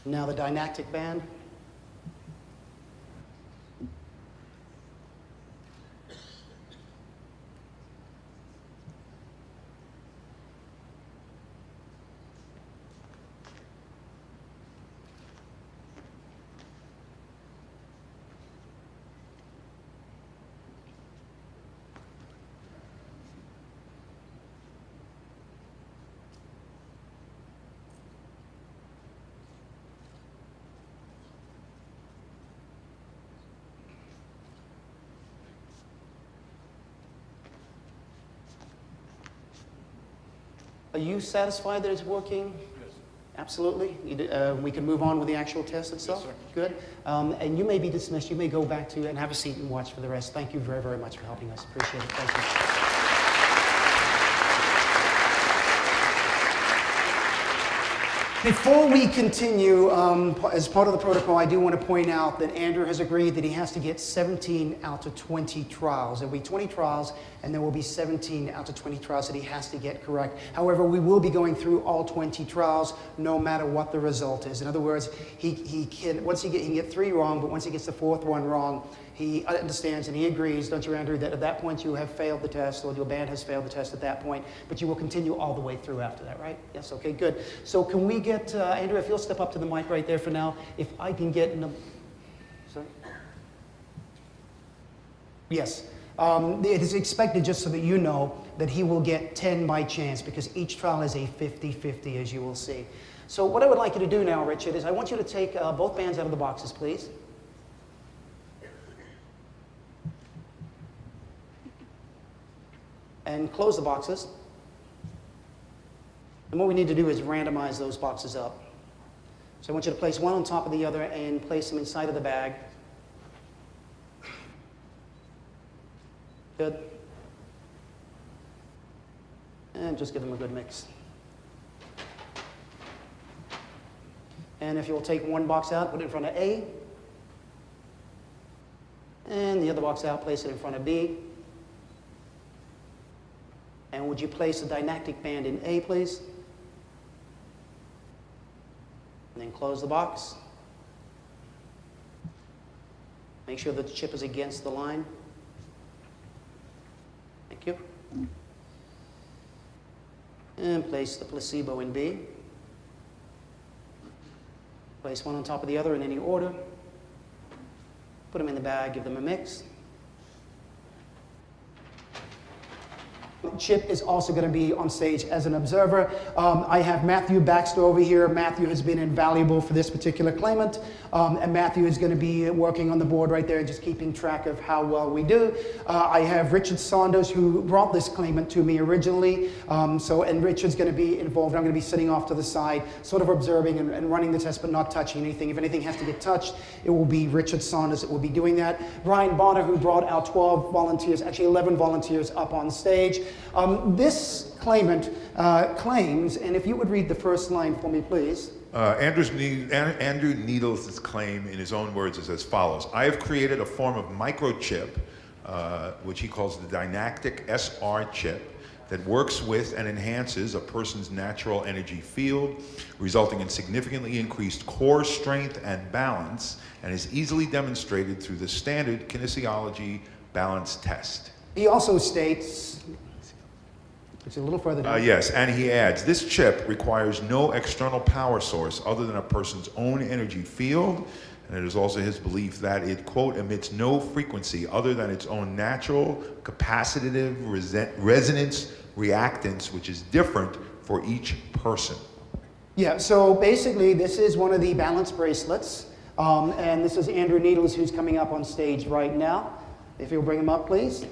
Now the didactic band. Are you satisfied that it's working? Yes. Absolutely. We can move on with the actual test itself. Yes, sir. Good. And you may be dismissed. You may go back to and have a seat and watch for the rest. Thank you very, very much for helping us. Appreciate it. Thank you. Before we continue, as part of the protocol, I do want to point out that Andrew has agreed that he has to get 17 out of 20 trials. There will be 20 trials, and there will be 17 out of 20 trials that he has to get correct. However, we will be going through all 20 trials, no matter what the result is. In other words, he can get 3 wrong, but once he gets the 4th one wrong, he understands and he agrees, don't you, Andrew, that at that point you have failed the test, or your band has failed the test at that point, but you will continue all the way through after that, right? Yes, okay, good. So can we get, Andrew, if you'll step up to the mic right there for now, if I can get in the, sorry? Yes. It is expected, just so that you know, that he will get 10 by chance, because each trial is a 50-50, as you will see. So what I would like you to do now, Richard, is I want you to take both bands out of the boxes, please. And close the boxes. And what we need to do is randomize those boxes up. So I want you to place one on top of the other and place them inside of the bag. Good. And just give them a good mix. And if you'll take one box out, put it in front of A. And the other box out, place it in front of B. And would you place the didactic band in A, please? And then close the box. Make sure that the chip is against the line. Thank you. And place the placebo in B. Place one on top of the other in any order. Put them in the bag, give them a mix. Chip is also going to be on stage as an observer. I have Matthew Baxter over here. Matthew has been invaluable for this particular claimant. And Matthew is going to be working on the board right there, just keeping track of how well we do. I have Richard Saunders, who brought this claimant to me originally. And Richard's going to be involved. I'm going to be sitting off to the side, sort of observing and running the test, but not touching anything. If anything has to get touched, it will be Richard Saunders that will be doing that. Brian Bonner, who brought our 12 volunteers, actually 11 volunteers up on stage. This claimant claims, and if you would read the first line for me, please. Andrew Needles' claim, in his own words, is as follows. I have created a form of microchip, which he calls the dynactic SR chip, that works with and enhances a person's natural energy field, resulting in significantly increased core strength and balance, and is easily demonstrated through the standard kinesiology balance test. He also states, it's a little further down. Yes, and he adds, this chip requires no external power source other than a person's own energy field, and it is also his belief that it, quote, emits no frequency other than its own natural capacitive resonance reactance, which is different for each person. Yeah, so basically this is one of the balance bracelets, and this is Andrew Needles, who's coming up on stage right now. If you'll bring him up, please.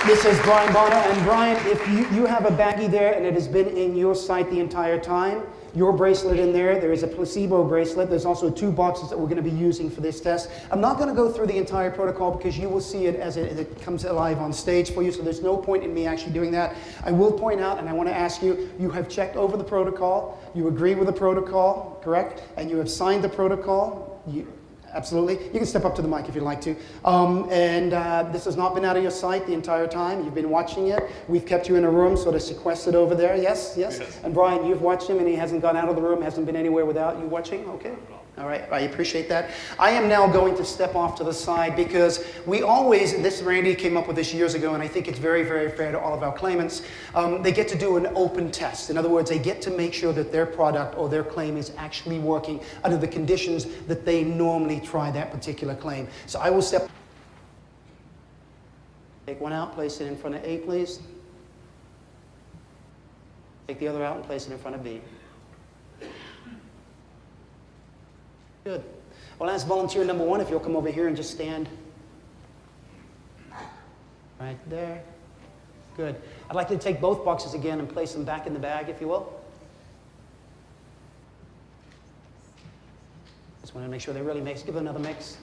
This is Brian Bonner, and Brian, if you have a baggie there and it has been in your sight the entire time, your bracelet in there, there is a placebo bracelet. There's also 2 boxes that we're going to be using for this test. I'm not going to go through the entire protocol because you will see it as it comes alive on stage for you, so there's no point in me actually doing that. I will point out, and I want to ask you, you have checked over the protocol, you agree with the protocol, correct? And you have signed the protocol. Absolutely. You can step up to the mic if you'd like to. This has not been out of your sight the entire time. You've been watching it. We've kept you in a room sort of sequestered over there. Yes? Yes? Yes. And Brian, you've watched him and he hasn't gone out of the room, hasn't been anywhere without you watching? Okay. All right. I appreciate that. I am now going to step off to the side because we always, this Randy came up with this years ago, and I think it's very, very fair to all of our claimants. They get to do an open test. In other words, they get to make sure that their product or their claim is actually working under the conditions that they normally try that particular claim. So I will step. Take one out, place it in front of A, please. Take the other out and place it in front of B. Good. Well, ask volunteer number 1 if you'll come over here and just stand right there. Good. I'd like you to take both boxes again and place them back in the bag, if you will. Just want to make sure they really mix. Give it another mix.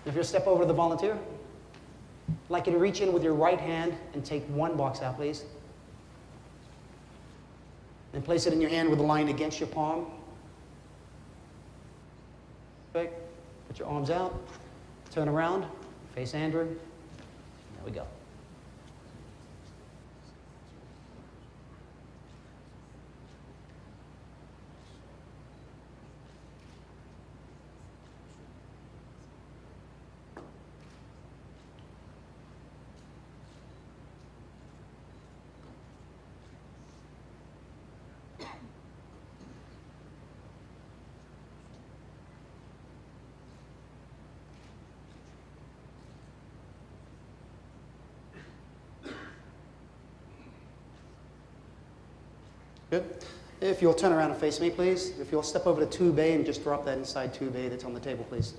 And if you'll step over to the volunteer, I'd like you to reach in with your right hand and take 1 box out, please. And place it in your hand with the line against your palm. Put your arms out, turn around, face Andrew. There we go. Good. If you'll turn around and face me, please. If you'll step over to tube A and just drop that inside tube A that's on the table, please.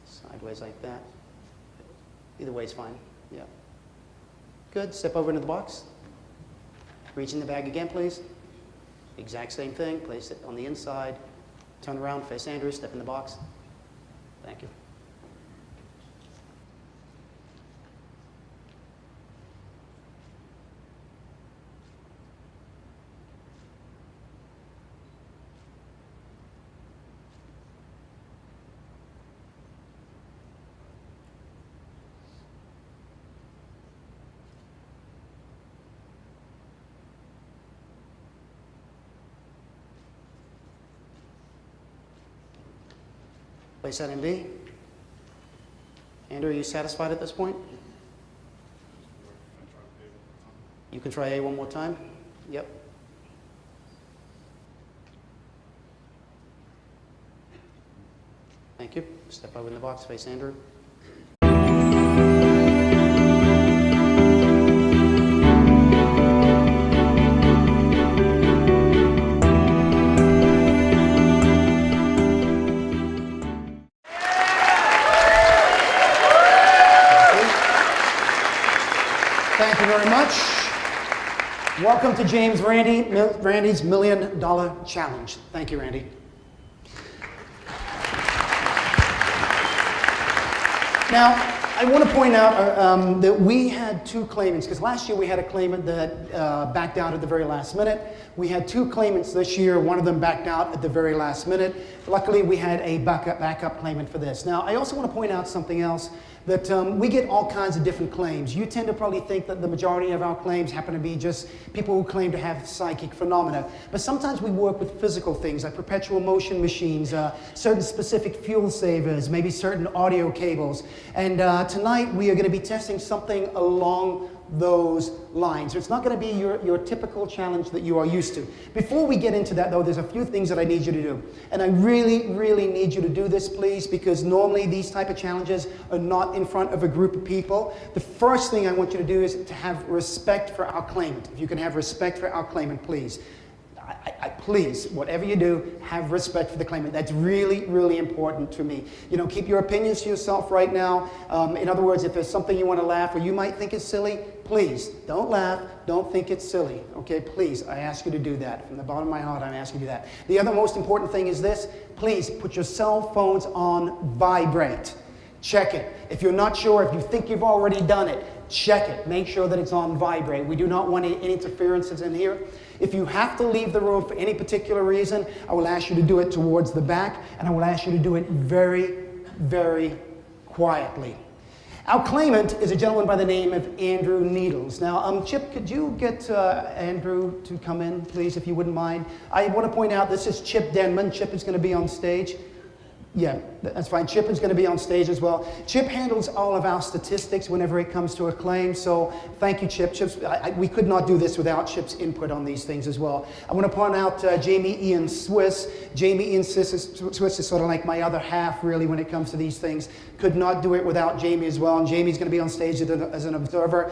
Sideways like that. Either way is fine. Yeah. Good. Step over into the box. Reach in the bag again, please. Exact same thing. Place it on the inside. Turn around, face Andrew, step in the box. Thank you. Place that in B. Andrew, are you satisfied at this point? You can try A one more time. Yep. Thank you. Step over in the box, face Andrew. Thank you very much. Welcome to James Randi, Randy's $1 Million Challenge. Thank you, Randy. Now, I want to point out that we had two claimants, because last year we had a claimant that backed out at the very last minute. We had two claimants this year. One of them backed out at the very last minute. Luckily, we had a backup claimant for this. Now, I also want to point out something else, that we get all kinds of different claims. You tend to probably think that the majority of our claims happen to be just people who claim to have psychic phenomena. But sometimes we work with physical things like perpetual motion machines, certain specific fuel savers, maybe certain audio cables. And tonight we are going to be testing something along those lines. So it's not going to be your typical challenge that you are used to. Before we get into that though, there's a few things that I need you to do. And I really, really need you to do this, please, because normally these type of challenges are not in front of a group of people. The first thing I want you to do is to have respect for our claimant. If you can have respect for our claimant, please. Please, whatever you do, have respect for the claimant. That's really, really important to me. You know, keep your opinions to yourself right now. In other words, if there's something you want to laugh or you might think is silly, please don't laugh. Don't think it's silly. Okay, please, I ask you to do that. From the bottom of my heart, I ask you to do that. The other most important thing is this. Please put your cell phones on vibrate. Check it. If you're not sure, if you think you've already done it, check it. Make sure that it's on vibrate. We do not want any interferences in here. If you have to leave the room for any particular reason, I will ask you to do it towards the back, and I will ask you to do it very, very quietly. Our claimant is a gentleman by the name of Andrew Needles. Now, Chip, could you get Andrew to come in, please, if you wouldn't mind? I want to point out this is Chip Denman. Chip is going to be on stage. Yeah, that's fine. Chip is going to be on stage as well. Chip handles all of our statistics whenever it comes to a claim, so thank you, Chip. We could not do this without Chip's input on these things as well. I want to point out Jamy Ian Swiss. Jamy Ian Swiss is sort of like my other half, really, when it comes to these things. Could not do it without Jamy as well, and Jamie's going to be on stage as an observer.